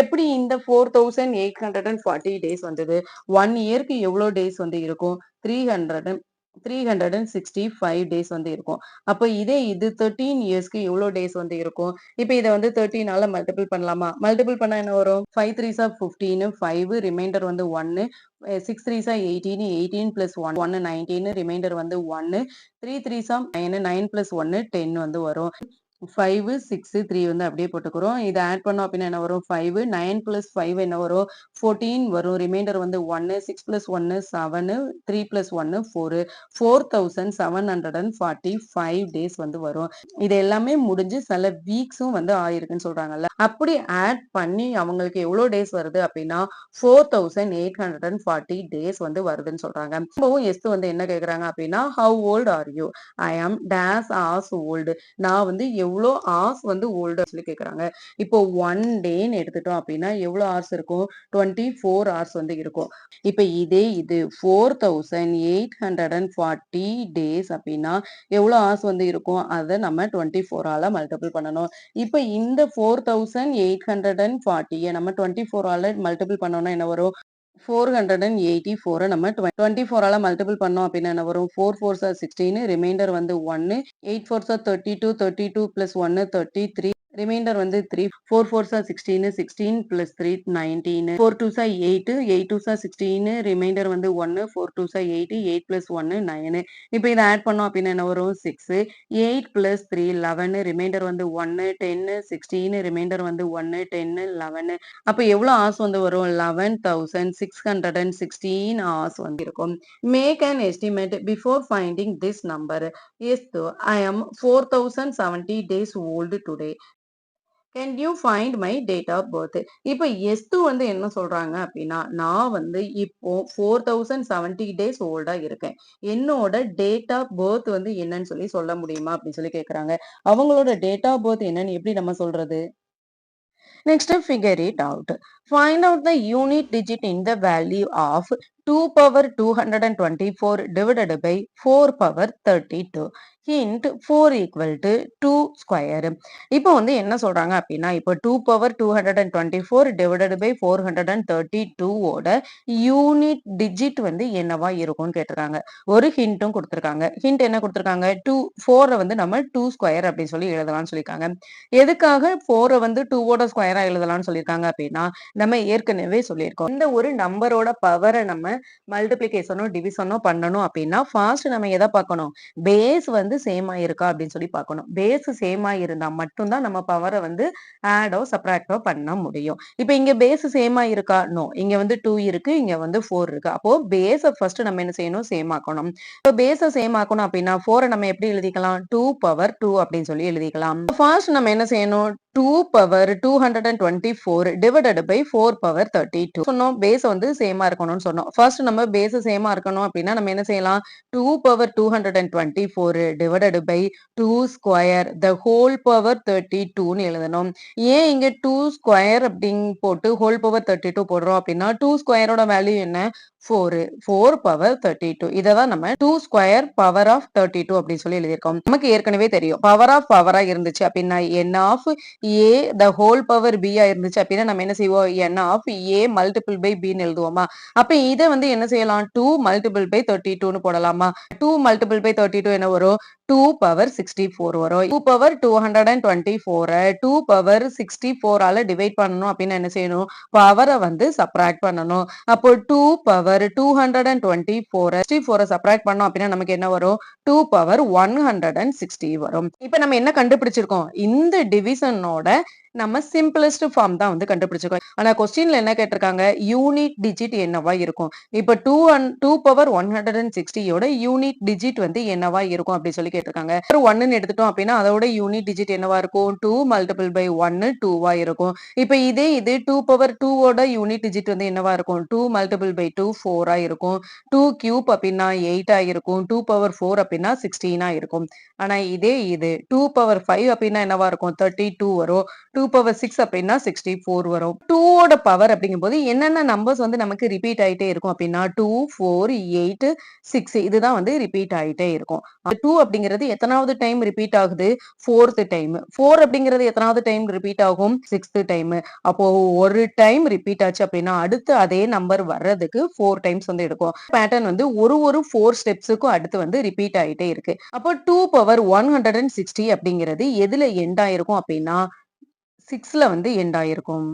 எப்படி இந்த 4840 டேஸ் வந்தது? 1 இயர்க்கு எவ்வளோ டேஸ் வந்து இருக்கும்? 365 டேஸ் வந்து இருக்கும். அப்ப இதே இது 13 இயர்ஸ்க்கு எவ்வளோ டேஸ் வந்து இருக்கும்? இப்ப இத வந்து 13ஆல மல்டிபிள் பண்ணலாமா? மல்டிபிள் பண்ணா என்ன வரும்? 5 3s ஆர் 15, 5 ரிமைண்டர் வந்து 1, 6 3s ஆர் 18, 18 பிளஸ் 1 19, ரிமைண்டர் வந்து 1, 3 3s ஆர் 9, 9 பிளஸ் 1 10 வந்து வரும். 5, 6, 3 வந்து அப்படியே போட்டுக்கிறோம். இத ஆட் பண்ணோம் அப்படின்னா என்ன வரும்? 5, 9 பிளஸ் 5 என்ன வரும்? 14 வரும். ரிமைண்டர் வந்து 1, 6 பிளஸ் 1 7, 3 பிளஸ் 1 4, 4745 டேஸ் வந்து வரும். இது எல்லாமே முடிஞ்சு சில வீக்ஸும் வந்து ஆயிருக்குன்னு சொல்றாங்கல்ல. அப்படி ஆட் பண்ணி அவங்களுக்கு எவ்வளவு டேஸ் வருது அப்படின்னா 4840 டேஸ் வந்து வருதுன்னு சொல்றாங்க. இப்பவும் எஸ் வந்து என்ன கேக்குறாங்க அப்படின்னா, ஹவ் ஓல்ட் ஆர் யூ? ஐ ஆம் டேஸ் ஆர்ஸ் ஓல்டு. நான் வந்து எவ்வளோ ஹார்ஸ் வந்து ஓல்டு சொல்லி கேக்குறாங்க. இப்போ 1 டேன்னு எடுத்துட்டோம் அப்படின்னா எவ்வளோ ஹார்ஸ் இருக்கும்? 24 ஹார்ஸ் வந்து இருக்கும். இப்ப இதே இது 4840 டேஸ் அப்படின்னா எவ்வளோ ஹார்ஸ் வந்து இருக்கும்? அதை நம்ம 24ஆல மல்டிபிள் பண்ணணும். இப்ப இந்த 4840 நம்ம 24ஆல மல்டிபிள் பண்ணோம்னா என்ன வரும்? 484 நம்ம 24ஆல மல்டிபிள் பண்ணோம் அப்படின்னா என்ன வரும்? 4 4s are 16, ரிமைண்டர் வந்து 1, 8 4s are 32, 32 plus 1 33, ரிமைண்டர் வந்து 3, 4 4s are 16, 16 plus 3 19, 4 2s are 8, 8 2s are 16, reminder வந்து 1, 4 2s are 8, 8 plus 1 9. இப்போ இதை ஆட் பண்ணோம் அப்படின்னா என்ன வரும்? 6, 8 plus 3 11, ரிமைண்டர் வந்து 1, 10, 16, ரிமைண்டர் வந்து 1, 10, 11. அப்ப எவ்வளவு hours வந்து வரும்? 11,616 hours வந்து இருக்கும். Make an estimate before finding this number. Yes, I am 4070 days old today. Can you find my date of birth? இப்ப எஸ்து வந்து என்ன சொல்றாங்க அப்படின்னா, நான் வந்து இப்போ 4070 டேஸ் ஓல்டா இருக்கேன். என்னோட டேட் ஆஃப் பர்த் வந்து என்னன்னு சொல்லி சொல்ல முடியுமா அப்படின்னு சொல்லி கேக்குறாங்க. அவங்களோட டேட் ஆஃப் பர்த் என்னன்னு எப்படி நம்ம சொல்றது? Next, figure it out. Find out the unit digit in the value of 2 power 224 divided by 4 power 32. Hint 4 equal to 2 square. இப்போ வந்து என்ன சொல்றாங்க அப்படின்னா, இப்போ 2 power 224 divided by 432 ஓட யூனிட் டிஜிட் வந்து என்னவா இருக்கும்னு கேட்டிருக்காங்க. ஒரு ஹிண்ட்டும் கொடுத்திருக்காங்க. ஹிண்ட் என்ன கொடுத்திருக்காங்க? 2 4 வந்து நம்ம 2 ஸ்கொயர் அப்படின்னு சொல்லி எழுதலாம்னு சொல்லியிருக்காங்க. எதுக்காக 4 வந்து 2ஓட ஸ்கொயரா எழுதலாம்னு சொல்லியிருக்காங்க அப்படின்னா, நம்ம ஏற்கனவே சொல்லியிருக்கோம். இந்த ஒரு நம்பரோட பவரை நம்ம மல்டிப்ளிகேஷனோ டிவிஷனோ பண்ணணும் அப்படின்னா ஃபர்ஸ்ட் நம்ம எதை பார்க்கணும்? பேஸ் வந்து சேமா இருக்கா அப்படின்னு சொல்லி பார்க்கணும். பேஸ் சேமா இருந்தா மட்டும்தான் நம்ம பவரை வந்து ஆடோ சப்ராக்டோ பண்ண முடியும். இப்போ இங்க பேஸ் சேமா இருக்கா? நோ. இங்க வந்து 2 இருக்கு, இங்க வந்து 4 இருக்கு. அப்போ பேஸை ஃபர்ஸ்ட் நம்ம என்ன செய்யணும்? சேம் ஆக்கணும். இப்போ பேஸை சேம் ஆக்கணும் அப்படின்னா 4 நம்ம எப்படி எழுதிக்கலாம்? 2 பவர் 2 அப்படின்னு சொல்லி எழுதிக்கலாம். ஃபர்ஸ்ட் நம்ம என்ன செய்யணும்? 2 பவர் 224 டிவைடட் பை 4 பவர் 32 சொன்னோம். பேஸ் வந்து சேமா இருக்கணும்னு சொன்னோம். ஃபர்ஸ்ட் நம்ம பேஸ் சேமா இருக்கணும் அப்படின்னா நம்ம என்ன செய்யலாம்? 2 power 224 divided by 2 square the whole power 32ன்னு எழுதணும். ஏன் இங்க 2 ஸ்கொயர் அப்படின்னு போட்டு ஹோல் பவர் 32 போடுறோம் அப்படின்னா 2 ஸ்கொயரோட வேல்யூ என்ன? 4 4 பவர் 32. இதை தான் நம்ம 2 ஸ்கொயர் பவர் ஆஃப் 32 அப்படின்னு சொல்லி எழுதியிருக்கோம். நமக்கு ஏற்கனவே தெரியும் பவர் ஆஃப் பவரா இருந்துச்சு அப்படின்னா n of a the whole power b ஆ இருந்துச்சு அப்படின்னா நம்ம என்ன செய்வோம்? n of a multiple by b ன்னு எழுதுவோமா? அப்ப இதை வந்து என்ன செய்யலாம்? 2 multiple by 32ன்னு போடலாமா? 2 multiple by 32 என்ன வரும்? 2 பவர் 64 வரும். 2 பவர் 224 2 பவர் 64 ஆல டிவைட் பண்ணணும் அப்படின்னா என்ன செய்யணும்? பவரை வந்து சப்ராக்ட் பண்ணணும். அப்போ 2 பவர் 224 64 சப்ராக்ட் பண்ணோம் அப்படின்னா நமக்கு என்ன வரும்? 2 பவர் 160 வரும். இப்ப நம்ம என்ன கண்டுபிடிச்சிருக்கோம்? இந்த டிவிஷனோட நம்ம சிம்பிளஸ்ட் ஃபார்ம் தான் வந்து கண்டுபிடிச்சிருக்கோம். ஆனா கொஸ்டின்ல என்ன கேட்டிருக்காங்க? யூனிட் டிஜிட் என்னவா இருக்கும்? இப்ப 2 பவர் 160 யோட யூனிட் டிஜிட் வந்து என்னவா இருக்கும் அப்படி சொல்லி கேட்டிருக்காங்க. 1ன்னு எடுத்துட்டோம் அப்படின்னா அதோட யூனிட் டிஜிட் என்னவா இருக்கும்? 2 மல்டிபிள் பை 1 2வா இருக்கும். இப்ப இதே இது 2 பவர் 2 ஓட யூனிட் டிஜிட் வந்து என்னவா இருக்கும்? 2 மல்டிபிள் பை 2 4ஆ இருக்கும். 2 கியூப் அப்படின்னா 8ஆ இருக்கும். 2 பவர் 4 அப்படின்னா 16ஆ இருக்கும். ஆனா இதே இது 2 பவர் 5 அப்படின்னா என்னவா இருக்கும்? 32 வரும். 2 பவர் 6 அப்படின்னா 64 வரும். 2 ஓட பவர் அப்படிங்கும்போது என்னென்ன நம்பர்ஸ் வந்து நமக்கு ரிப்பீட் ஆயிட்டே இருக்கும் அப்படின்னா 2, 4, 8, 6 இதுதான் வந்து ரிப்பீட் ஆயிட்டே இருக்கும். 2 அப்படிங்கிறது எத்தனாவது டைம் ரிப்பீட் ஆகுது? 4th time. 4 அப்படிங்கிறது எத்தனாவது டைம் ரிப்பீட் ஆகும்? 6th time. அப்போ ஒரு டைம் ரிப்பீட் ஆச்சு அப்படின்னா அடுத்து அதே நம்பர் வர்றதுக்கு 4 டைம்ஸ் வந்து எடுக்கும். பேட்டர்ன் வந்து ஒரு 4 ஸ்டெப்ஸுக்கும் அடுத்து வந்து ரிப்பீட் ஆயிட்டே இருக்கு. அப்போ 2 பவர் 160 அப்படிங்கிறது எதுல எண்ட் ஆயிருக்கும் அப்படின்னா 6ல வந்து எண்ட் ஆயிருக்கும்.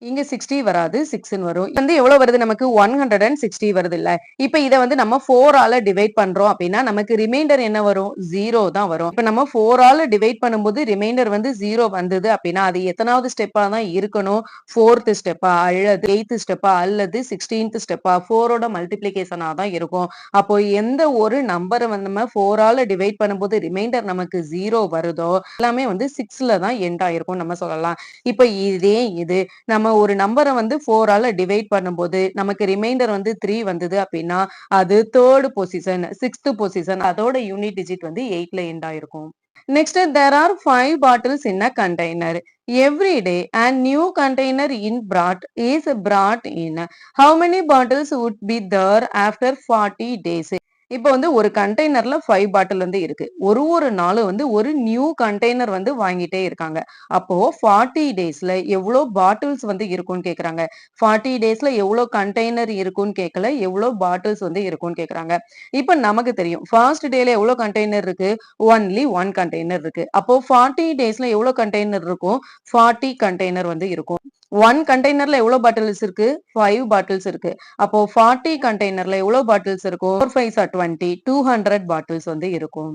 இங்க 60 வராது. 6ன்னு வரும். வந்து எவ்வளவு வருது நமக்கு? 160 வருதுல்ல. இப்ப இத வந்து நம்ம 4 ஆல டிவைட் பண்றோம் அப்படின்னா, நமக்கு ரிமைண்டர் என்ன வரும்? 0 தான் வரும். இப்ப நம்ம 4 ஆல டிவைட் பண்ணும்போது ரிமைண்டர் வந்து 0 வந்தது அப்படின்னா, அது எத்தனாவது ஸ்டெப்பா தான் இருக்கணும்? 4th ஸ்டெப்பா அல்லது 8th ஸ்டெப்பா அல்லது 16th ஸ்டெப்பா? 4ஓட மல்டிப்ளிகேஷனா தான் இருக்கும். அப்போ எந்த ஒரு நம்பர வந்து நம்ம 4 ஆல டிவைட் பண்ணும்போது ரிமைண்டர் நமக்கு 0 வருதோ, எல்லாமே வந்து 6ல தான் எண்ட் ஆயிருக்கும்னு நம்ம சொல்லலாம். இப்ப இதே இது நம்ம ஒரு நம்பர வந்து 4 ஆல டிவைட் பண்ணும்போது, நமக்கு ரிமைண்டர் வந்து 3 வந்தது அப்படின்னா, அது 3rd பொசிஷன், 6th பொசிஷன் அதோட யூனிட் டிஜிட் வந்து 8ல எண்ட் ஆயிருக்கும். Next, there are 5 bottles in a container. Every day, a new container is brought in. How many bottles would be there after 40 days? இப்போ வந்து ஒரு கண்டெய்னர்ல 5 பாட்டில் வந்து இருக்கு. ஒரு நாளும் வந்து ஒரு நியூ கண்டெய்னர் வந்து வாங்கிட்டே இருக்காங்க. அப்போ 40 டேஸ்ல எவ்வளோ பாட்டில்ஸ் வந்து இருக்கும்னு கேட்குறாங்க. 40 டேஸ்ல எவ்வளோ கண்டெய்னர் இருக்கும்னு கேட்கல. எவ்வளோ பாட்டில்ஸ் வந்து இருக்கும்னு கேட்குறாங்க. இப்ப நமக்கு தெரியும். ஃபர்ஸ்ட் டேல எவ்வளோ கண்டெய்னர் இருக்கு? ஒன்லி 1 கண்டெய்னர் இருக்கு. அப்போ 40 டேஸ்ல எவ்வளோ கண்டெய்னர் இருக்கும்? 40 கண்டெய்னர் வந்து இருக்கும். 1 கண்டெய்னர்ல எவ்வளோ பாட்டில்ஸ் இருக்கு? 5 பாட்டில்ஸ் இருக்கு. அப்போ 40 கண்டெய்னர்ல எவ்வளோ பாட்டில்ஸ் இருக்கும்? 4 5s are 20, 200 பாட்டில்ஸ் வந்து இருக்கும்.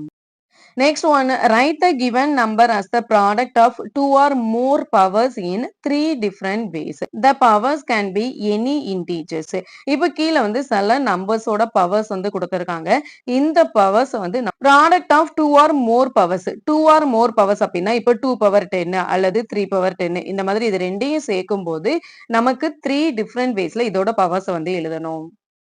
Next one, write the given number as the product of two or more powers in three different ways. The powers can be any integers. இப்ப கீழ வந்து சில நம்பர்ஸோட பவர்ஸ் வந்து கொடுத்திருக்காங்க. இந்த பவர்ஸ் வந்து product of two or more powers. 2 or more powers அப்படின்னா இப்ப 2 பவர் 10 அல்லது 3 பவர் 10 இந்த மாதிரி இது ரெண்டையும் சேர்க்கும் போது நமக்கு 3 டிஃபரெண்ட் வேஸ்ல இதோட பவர்ஸ் வந்து எழுதணும்.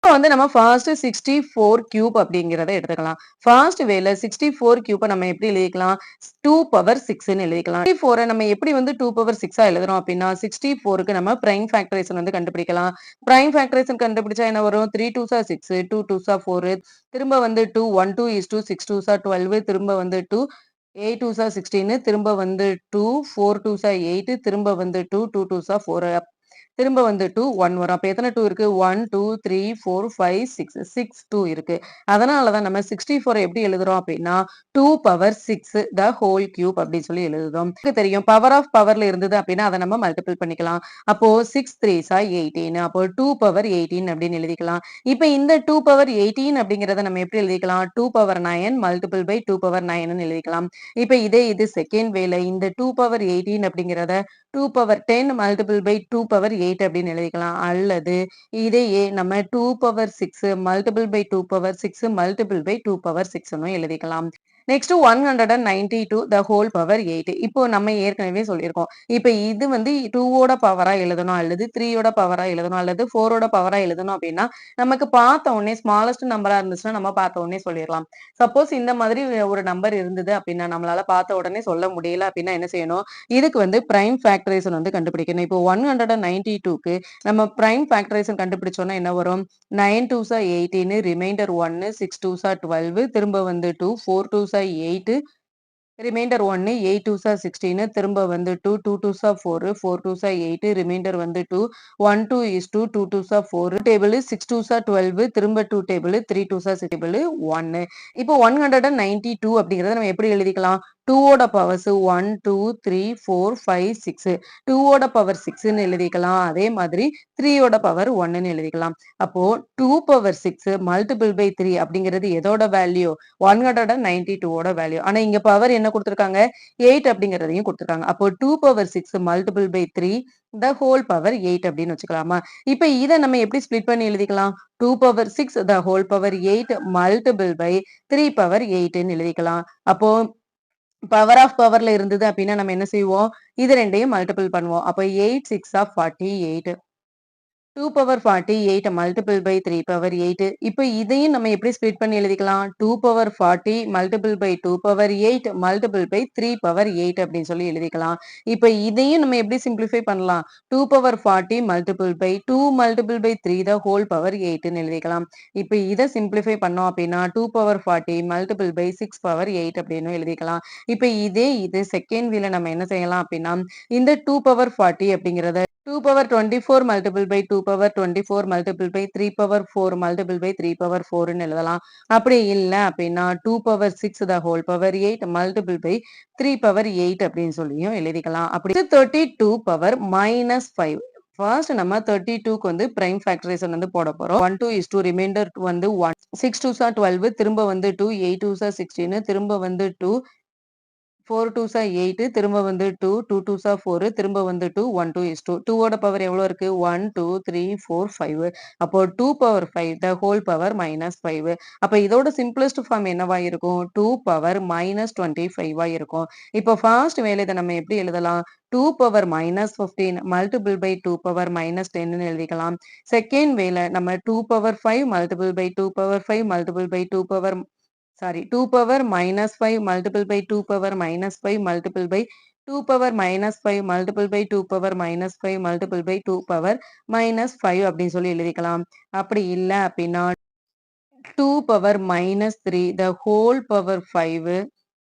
இப்ப வந்து நம்ம ஃபர்ஸ்ட் 64 கியூப் அப்படிங்கிறத எடுத்துக்கலாம். ஃபர்ஸ்ட் வேல 64 கியூப்ப நம்ம எப்படி எழுதிக்கலாம்? 2 பவர் 6ன்னு எழுதிக்கலாம். 64 நம்ம எப்படி வந்து 2 பவர் 6ஆ எழுதுறோம் அப்படின்னா 64க்கு நம்ம பிரைம் ஃபேக்டரைசேஷன் வந்து கண்டுபிடிக்கலாம். பிரைம் ஃபேக்டரைசேஷன் கண்டுபிடிச்சா என்ன வரும்? 3 2s are 6, 2 2s are 4, திரும்ப வந்து 2 1 2 is 2, 6 2s are 12, திரும்ப வந்து 2 8 2s are 16, திரும்ப வந்து 2 4 2s are 8, திரும்ப வந்து 2 2 2s are 4 திரும்ப வந்து 2 1 வரும். அப்ப எத்தனை 2 இருக்கு? 1 2 3 4 5 6 6 2 இருக்கு. அதனால தான் நம்ம 64 எப்படி எழுதுறோம் அப்படின்னா 2 பவர் 6 த ஹோல் கியூப் அப்படின்னு சொல்லி எழுதுறோம். நமக்கு தெரியும் பவர் ஆஃப் பவர்ல இருந்தது அப்படின்னா அதை நம்ம மல்டிபிள் பண்ணிக்கலாம். அப்போ 6 3s are 18. அப்போ 2 பவர் 18 அப்படின்னு எழுதிக்கலாம். இப்ப இந்த 2 பவர் 18 அப்படிங்கறத நம்ம எப்படி எழுதிக்கலாம்? 2 பவர் 9 மல்டிபிள் பை 2 பவர் 9 எழுதிக்கலாம். இப்ப இது செகண்ட் வேல இந்த 2 பவர் 18 அப்படிங்கறத 2 பவர் 10 மல்டிபிள் பை 2 பவர் 8 அப்படின்னு எழுதிக்கலாம். அல்லது இதையே நம்ம 2 power 6 multiple by 2 power 6 multiple by 2 power 6ன்னு எழுதிக்கலாம். Next 192 the whole power 8. இப்போ நம்ம ஏற்கனவே சொல்லியிருக்கோம். இப்ப இது வந்து 2 ஓட பவரா எழுதணும் அல்லது 3 ஓட பவரா எழுதணும் அல்லது 4 ஓட பவரா எழுதணும் அப்படின்னா நமக்கு பார்த்த உடனே ஸ்மாலஸ்ட் நம்பரா இருந்துச்சுன்னா நம்ம பார்த்த உடனே சொல்லிடலாம். சப்போஸ் இந்த மாதிரி ஒரு நம்பர் இருந்தது அப்படின்னா நம்மளால பார்த்த உடனே சொல்ல முடியல அப்படின்னா என்ன செய்யணும்? இதுக்கு வந்து பிரைம் ஃபேக்டரைசேஷன் வந்து கண்டுபிடிக்கணும். இப்போ 192க்கு நம்ம பிரைம் ஃபேக்டரைசேஷன் கண்டுபிடிச்சோம்னா என்ன வரும்? 9 2s are 18, reminder 1, 6 2s are 12, திரும்ப வந்து 2 4 2s are 8, reminder 1, 8 2s are 16, திரும்ப வந்து 2 2 2s are 4, 4 2s are 8, reminder வந்து 2 1 2 is 2 2 2s are 4, table 6 2s are 12, திரும்ப 2 டேபிள் 3 2s are 6 டேபிள் 1. இப்போ 192 அப்படிங்கறத நம்ம எப்படி எழுதிக்கலாம்? 2ஓட பவர்ஸ் 1 2 3 4 5 6 2ஓட பவர் 6ன்னு எழுதிக்கலாம். அதே மாதிரி 3ஓட பவர் 1ன்னு எழுதிக்கலாம். அப்போ 2 பவர் 6 மல்டிபிள் பை 3 அப்படிங்கிறது எதோட வேல்யூ 192ஓட வேல்யூ. ஆனா இங்க பவர் என்ன கொடுத்திருக்காங்க 8 அப்படிங்கறதையும் கொடுத்திருக்காங்க. அப்போ 2 power 6 multiple by 3 the whole power 8 அப்படின்னு வச்சுக்கலாமா? இப்ப இதை நம்ம எப்படி ஸ்பிளிட் பண்ணி எழுதிக்கலாம்? 2 power 6 the whole power 8 multiple by 3 power 8ன்னு எழுதிக்கலாம். அப்போ பவர் ஆஃப் பவர்ல இருந்தது அப்படின்னா நம்ம என்ன செய்வோம்? இது ரெண்டையும் மல்டிபிள் பண்ணுவோம். அப்போ 8 6 of 48 2 power 48 multiple by 3 power 8. இப்போ இதையும் நம்ம எப்படி ஸ்பிளிட் பண்ணி எழுதிக்கலாம்? 2 power 40 multiple by 2 power 8 multiple by 3 power 8 அப்படின்னு சொல்லி எழுதிக்கலாம். இப்போ இதையும் நம்ம எப்படி சிம்பிளிஃபை பண்ணலாம்? 2 power 40 multiple by 2 multiple by 3 the whole power 8ன்னு எழுதிக்கலாம். இப்போ இதை சிம்பிளிஃபை பண்ணோம் அப்படின்னா 2 பவர் 40 மல்டிபிள் பை 6 பவர் 8 அப்படின்னு எழுதிக்கலாம். இப்போ இது செகண்ட் வீல நம்ம என்ன செய்யலாம் அப்படின்னா இந்த 2 பவர் 40 அப்படிங்கிறத 2 power 24 multiple by 2 power 24 multiple by 3 power 4 multiple by 3 power 4 ன்னு எழுதலாம். அப்படி இல்ல அப்படின்னா 2 power 6 the whole power 8 multiple by 3 power 8 அப்படின்னு சொல்லியும் எழுதிக்கலாம். அப்படி 32 power minus 5. ஃபர்ஸ்ட் நம்ம 32க்கு வந்து பிரைம் ஃபேக்டரைசேஷன் வந்து போட போறோம். 1 2 is 2 ரிமைண்டர் வந்து 1 6 2s are 12 திரும்ப வந்து 2 8 2s are 16 திரும்ப வந்து 2 4 2s are 8 திரும்ப வந்து 2 2 2s are 4 திரும்ப வந்து 2 1 2 is 2 2ஓட பவர் எவ்வளவு இருக்கு 1 2 3 4 5 அப்போ 2 power 5 the whole power minus 5 அப்ப இதோட சிம்பிளஸ்ட் ஃபார்ம் என்னவா இருக்கும் 2 பவர் minus 25 இருக்கும். இப்போ ஃபர்ஸ்ட் வேலை இதை நம்ம எப்படி எழுதலாம் 2 power minus 15 multiple by 2 power minus 10 ன்னு எழுதிக்கலாம். செகண்ட் வேலை நம்ம 2 power 5 multiple by 2 power 5 multiple by 2 power 2 power minus 5 multiple by 2 power minus 5 multiple by 2 power minus 5 multiple by 2 power minus 5 multiple by 2 power minus 5 அப்படின்னு சொல்லி எழுதிக்கலாம். அப்படி இல்ல அப்படின்னா 2 power minus 3 the whole power 5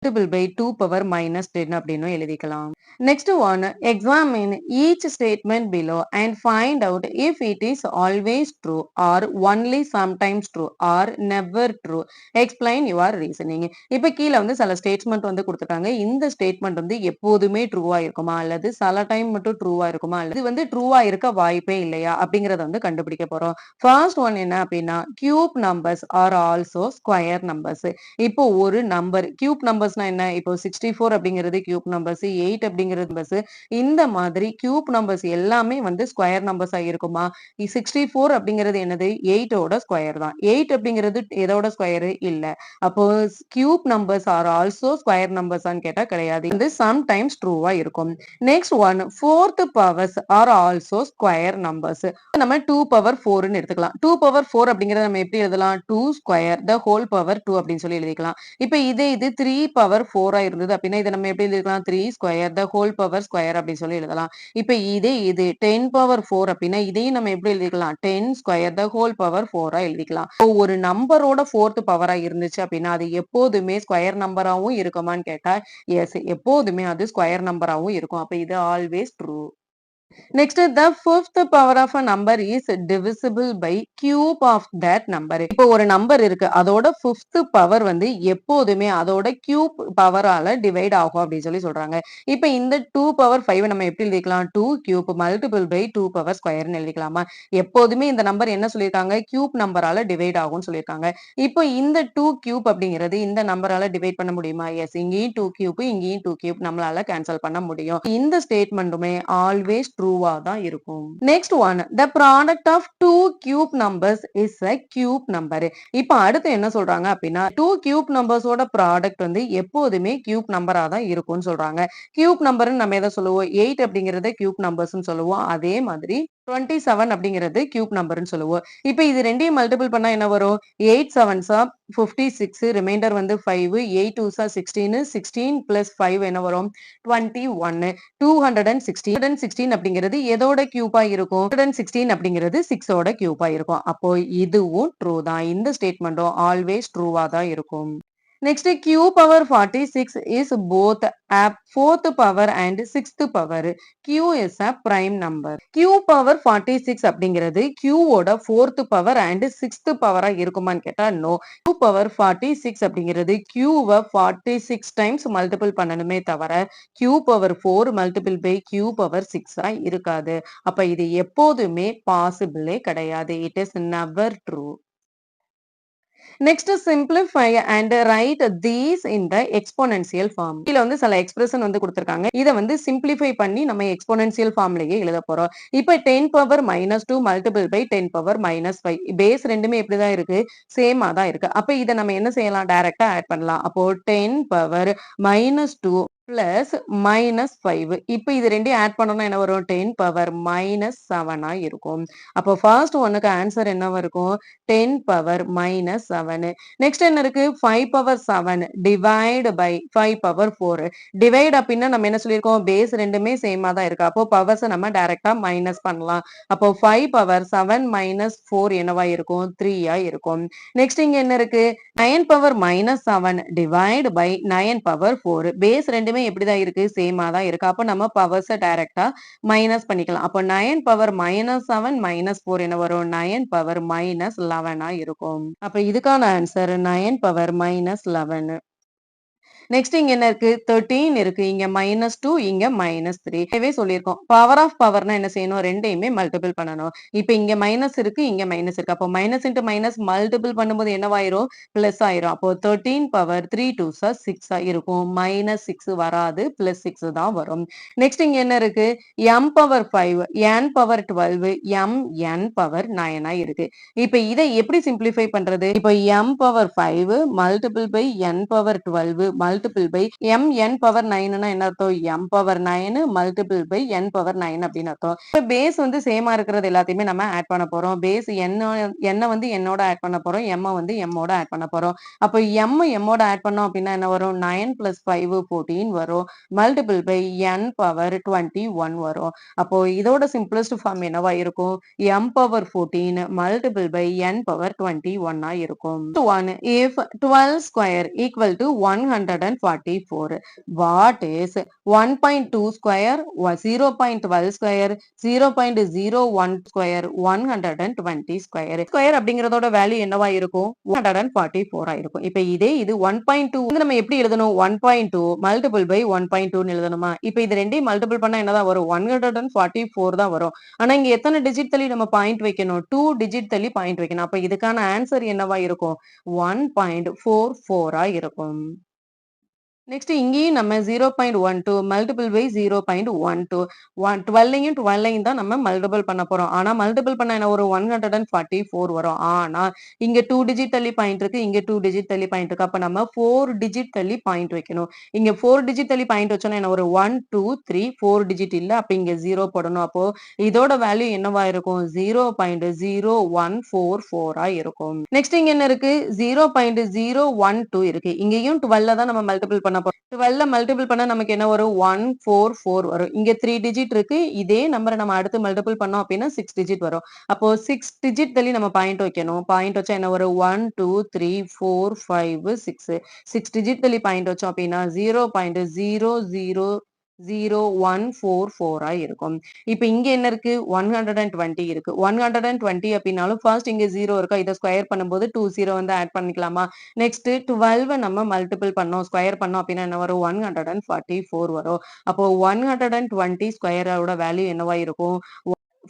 multiple by 2 power minus 10 அப்படின்னு எழுதிக்கலாம். Next one, examine each statement below and find out if it is always true or only sometimes true or never true. Explain your reasoning. இப்ப கீழ வந்து சில statement வந்து கொடுத்துருக்காங்க. இந்த statement வந்து எப்போதுமே ட்ரூவா இருக்குமா அல்லது சில டைம் மட்டும் ட்ரூவா இருக்குமா அல்லது இது வந்து ட்ரூவா இருக்க வாய்ப்பே இல்லையா அப்படிங்கறத வந்து கண்டுபிடிக்க போறோம். ஃபர்ஸ்ட் ஒன் என்ன அப்படின்னா cube numbers are also square numbers. இப்போ ஒரு நம்பர் கியூப் நம்பர்ஸ்னா என்ன இப்போ 64 அப்படிங்கிறது கியூப் நம்பர்ஸ் 8 அப்படிங்கிறது நம்பர்ஸ் இந்த மாதிரி கியூப் நம்பர்ஸ் எல்லாமே வந்து ஸ்கொயர் நம்பர்ஸா இருக்குமா 64 அப்படிங்கிறது என்னது 8ஓட ஸ்கொயர் தான் 8 அப்படிங்கிறது எதோட ஸ்கொயர் இல்ல அப்போ cube numbers are also square நம்பர்ஸான்னு கேட்டா கிடையாது வந்து சம்டைம்ஸ் ட்ரூவா இருக்கும். Next one fourth powers are also square numbers நம்ம 2 பவர் 4ன்னு எடுத்துக்கலாம் 2 பவர் 4 அப்படிங்கறத நம்ம எப்படி எழுதலாம் 2 ஸ்கொயர் த ஹோல் பவர் 2 அப்படின்னு சொல்லி எழுதிக்கலாம். இப்ப இது 3 பவர் 4 இருந்தது அப்படின்னா இதை நம்ம எப்படி எழுதிக்கலாம் 3 square the whole power square அப்படின்னு சொல்லி எழுதலாம். இப்ப இது 10 பவர் 4 அப்படின்னா இதையும் நம்ம எப்படி எழுதிக்கலாம் 10 ஸ்கொயர் த ஹோல் பவர் 4 எழுதிக்கலாம். ஒரு நம்பரோட ஃபோர்த் பவரா இருந்துச்சு அப்படின்னா அது எப்போதுமே ஸ்கொயர் நம்பராவும் இருக்குமான்னு கேட்டா எஸ் எப்போதுமே அது ஸ்கொயர் நம்பராவும் இருக்கும். அப்ப இது always true. Next, the fifth power of a number is divisible by cube of that number. இப்போ ஒரு நம்பர் இருக்கு அதோட fifth power வந்து எப்போதுமே அதோட cube பவரால டிவைட் ஆகும் அப்படின்னு சொல்லி சொல்றாங்க. இப்போ இந்த 2 power 5 நம்ம எப்படி எழுதிக்கலாம் 2 cube multiple by 2 power square ன்னு எழுதிக்கலாமா எப்போதுமே இந்த நம்பர் என்ன சொல்லியிருக்காங்க கியூப் நம்பரால டிவைட் ஆகும்னு சொல்லியிருக்காங்க. இப்போ இந்த 2 cube அப்படிங்கிறது இந்த நம்பரால டிவைட் பண்ண முடியுமா எஸ் இங்கேயும் 2 cube இங்கேயும் 2 cube நம்மளால கேன்சல் பண்ண முடியும். இந்த ஸ்டேட்மெண்ட்டுமே ஆல்வேஸ் ட்ரூவா தான் இருக்கும். Next one the product of two cube numbers is a cube number. இப்போ அடுத்து என்ன சொல்றாங்க அப்படின்னா 2 cube நம்பர்ஸோட ப்ராடக்ட் வந்து எப்போதுமே கியூப் நம்பரா தான் இருக்கும்னு சொல்றாங்க. கியூப் நம்பர்னு நம்ம எதை சொல்லுவோம் 8 அப்படிங்கறத கியூப் நம்பர்ஸ்னு சொல்லுவோம். அதே மாதிரி 27 அப்படிங்கிறது கியூப் நம்பர்னு சொல்லுவோம். இப்போ இது ரெண்டையும் மல்டிபிள் பண்ணா என்ன வரும் 8 7s are 56 ரிமைண்டர் வந்து 5 8 2s are 16 16 plus 5 என்ன வரும் 21 216 அப்படிங்கிறது எதோட கியூபா இருக்கும் 216 அப்படிங்கிறது 6ஓட கியூபா இருக்கும். அப்போ இதுவும் ட்ரூ தான் இந்த ஸ்டேட்மெண்ட்டும் ஆல்வேஸ் ட்ரூவா தான் இருக்கும். Next q power 46 is both a fourth power and sixth power. Q is a prime number. Q power 46 அப்படிங்கிறது q ஓட fourth power and sixth power இருக்குமான்னு கேட்டா no. Q power 46 அப்படிங்கிறது q வை 46 times multiple பண்ணணுமே தவிர q power 4 multiple by q power 6 இருக்காது. அப்ப இது எப்போதுமே பாசிபிளே கிடையாது. It is never true. Next simplify and write these in the exponential form. இதுல வந்து சில எக்ஸ்பிரஷன் வந்து கொடுத்திருக்காங்க. இத வந்து simplify பண்ணி நம்ம exponential formலயே எழுத போறோம். இப்ப 10 power minus 2 multiple by 10 power minus 5. Base ரெண்டுமே எப்படிதான் இருக்கு? சேமா தான் இருக்கு. அப்ப இத நம்ம என்ன செய்யலாம்? டைரக்டா ஆட் பண்ணலாம். அப்போ 10 power minus 2 plus minus 5. இப்ப இது ரெண்டையும் ஆட் பண்ணோம்னா என்ன வரும்? 10 power minus 7 இருக்கும். அப்போ ஃபர்ஸ்ட் ஒன்னுக்கு ஆன்சர் என்னவா இருக்கும்? 10 power minus 7. நெக்ஸ்ட் என்ன இருக்கு? 5 power 7 divide by 5 power 4. Divide அப்படின்னா நம்ம என்ன சொல்லியிருக்கோம்? பேஸ் ரெண்டுமே சேமா தான் இருக்கு. அப்போ பவர்ஸ் நம்ம டைரக்டா மைனஸ் பண்ணலாம். அப்போ 5 power 7 minus 4 என்னவா இருக்கும்? 3 இருக்கும். நெக்ஸ்ட் இங்க என்ன இருக்கு? 9 power minus 7 divide by 9 power 4. Base ரெண்டுமே எப்படிதான் இருக்கு? சேமா தான் இருக்கு. அப்போ நம்ம பவர்ஸ் டைரக்டா மைனஸ் பண்ணிக்கலாம். அப்போ 9 power minus 7 minus 4 என்ன வரும்? 9 power minus 11 இருக்கும். அப்ப இதுக்கான ஆன்சர் 9 power minus 11. நெக்ஸ்ட் இங்க என்ன இருக்கு? 13 இருக்கு. இங்க -2 இங்க -3. இதுவே சொல்லியிருக்கோம். பவர் ஆஃப் பவர்னா என்ன செய்யணும்? ரெண்டையுமே மல்டிபிள் பண்ணணும். இப்ப இங்க மைனஸ் இருக்கு, இங்க மைனஸ் இருக்கு. அப்போ மைனஸ் இன்டு மைனஸ் மல்டிபிள் பண்ணும்போது என்னவாயிரும்? பிளஸ் ஆயிரும். அப்போ 13 பவர் 3 2s 6 இருக்கும். -6 வராது, +6 தான் வரும். நெக்ஸ்ட் இங்க என்ன இருக்கு? m power 5 n power 12 m n power 9 இருக்கு. இப்ப இதை எப்படி சிம்பிளிஃபை பண்றது? இப்ப m power 5 multiple by n power 12 multiple by n power 9னா என்ன அர்த்தம்? m power 9 multiple by n power 9 அப்படின்னு அர்த்தம். இப்ப பேஸ் வந்து சேமா இருக்கிறது எல்லாத்தையுமே நம்ம ஆட் பண்ண போறோம். பேஸ் n வந்து என்னோட ஆட் பண்ண போறோம், m வந்து m ஓட ஆட் பண்ண போறோம். அப்ப m ஓட ஆட் பண்ணோம் அப்படின்னா என்ன வரும்? 9 plus 5 14 வரும். மல்டிபிள் பை n பவர் 21 வரும். அப்போ இதோட சிம்பிளஸ்ட் ஃபார்ம் என்னவா இருக்கும்? m power 14 multiple by n power 21 இருக்கும். 1 if 12 square equal to 144, what is 1.2 square, 0.12 square, 0.01 square, 120 square. Square அப்படிங்கறதோட value என்னவா இருக்கும்? 144 இருக்கும். இப்ப இதே இது 1.2 வந்து நம்ம எப்படி எழுதணும்? 1.2 மல்டிபிள் பை 1.2 எழுதணுமா? இப்ப இது ரெண்டையும் மல்டிபிள் பண்ணா என்னதான் வரும்? 144 தான் வரும். ஆனா இங்க எத்தனை டிஜிட் தள்ளி நம்ம பாயிண்ட் வைக்கணும்? 2 டிஜிட் தள்ளி பாயிண்ட் வைக்கணும். அப்ப இதுக்கான ஆன்சர் என்னவா இருக்கும்? 1.44 இருக்கும். நெக்ஸ்ட் இங்கேயும் நம்ம 0.12 மல்டிபிள் பை 0.12 12யும் 12யும் தான் நம்ம மல்டிபிள் பண்ண போறோம். ஆனா மல்டிபிள் பண்ண என்ன ஒரு 144 வரும். ஆனா இங்க 2 டிஜிட் தள்ளி பாயிண்ட் இருக்கு, இங்க 2 டிஜிட் தள்ளி பாயிண்ட் இருக்கு. அப்ப நம்ம 4 டிஜிட் தள்ளி பாயிண்ட் வைக்கணும். இங்க 4 டிஜிட் தள்ளி பாயிண்ட் வச்சோம்னா என்ன ஒரு 1 2 3 4 டிஜிட் இல்ல. அப்ப இங்க 0 போடணும். அப்போ இதோட வேல்யூ என்னவா இருக்கும்? 0.0144 இருக்கும். நெக்ஸ்ட் இங்க என்ன இருக்கு? 0.012 இருக்கு. இங்கேயும் 12 தான் நம்ம மல்டிபிள் பண்ண போறோம். 12 மல்டிபிள் பண்ணா நமக்கு என்ன வரும்? 144 வரும். இங்க 3 டிஜிட் இருக்கு. இதே நம்பரை நம்ம அடுத்து மல்டிபிள் பண்ணோம் அப்படின்னா 6 டிஜிட் வரும். அப்போ 6 டிஜிட் தள்ளி நம்ம பாயிண்ட் வைக்கணும். பாயிண்ட் வச்சா என்ன வரும்? 1 2 3 4 5 6 6 டிஜிட் தள்ளி பாயிண்ட் வச்சோம் அப்படின்னா 0.000144 இருக்கும். இப்ப இங்க என்ன இருக்கு? 120 இருக்கு. 120 அப்படின்னாலும் ஃபர்ஸ்ட் இங்க 0 இருக்கா? இதை ஸ்கொயர் பண்ணும்போது 20 வந்து ஆட் பண்ணிக்கலாமா? நெக்ஸ்ட் 12 நம்ம மல்டிபிள் பண்ணோம், ஸ்கொயர் பண்ணோம் அப்படின்னா என்ன வரும்? 144 வரும். அப்போ 120 ஸ்கொயரோட வேல்யூ என்னவா இருக்கும்?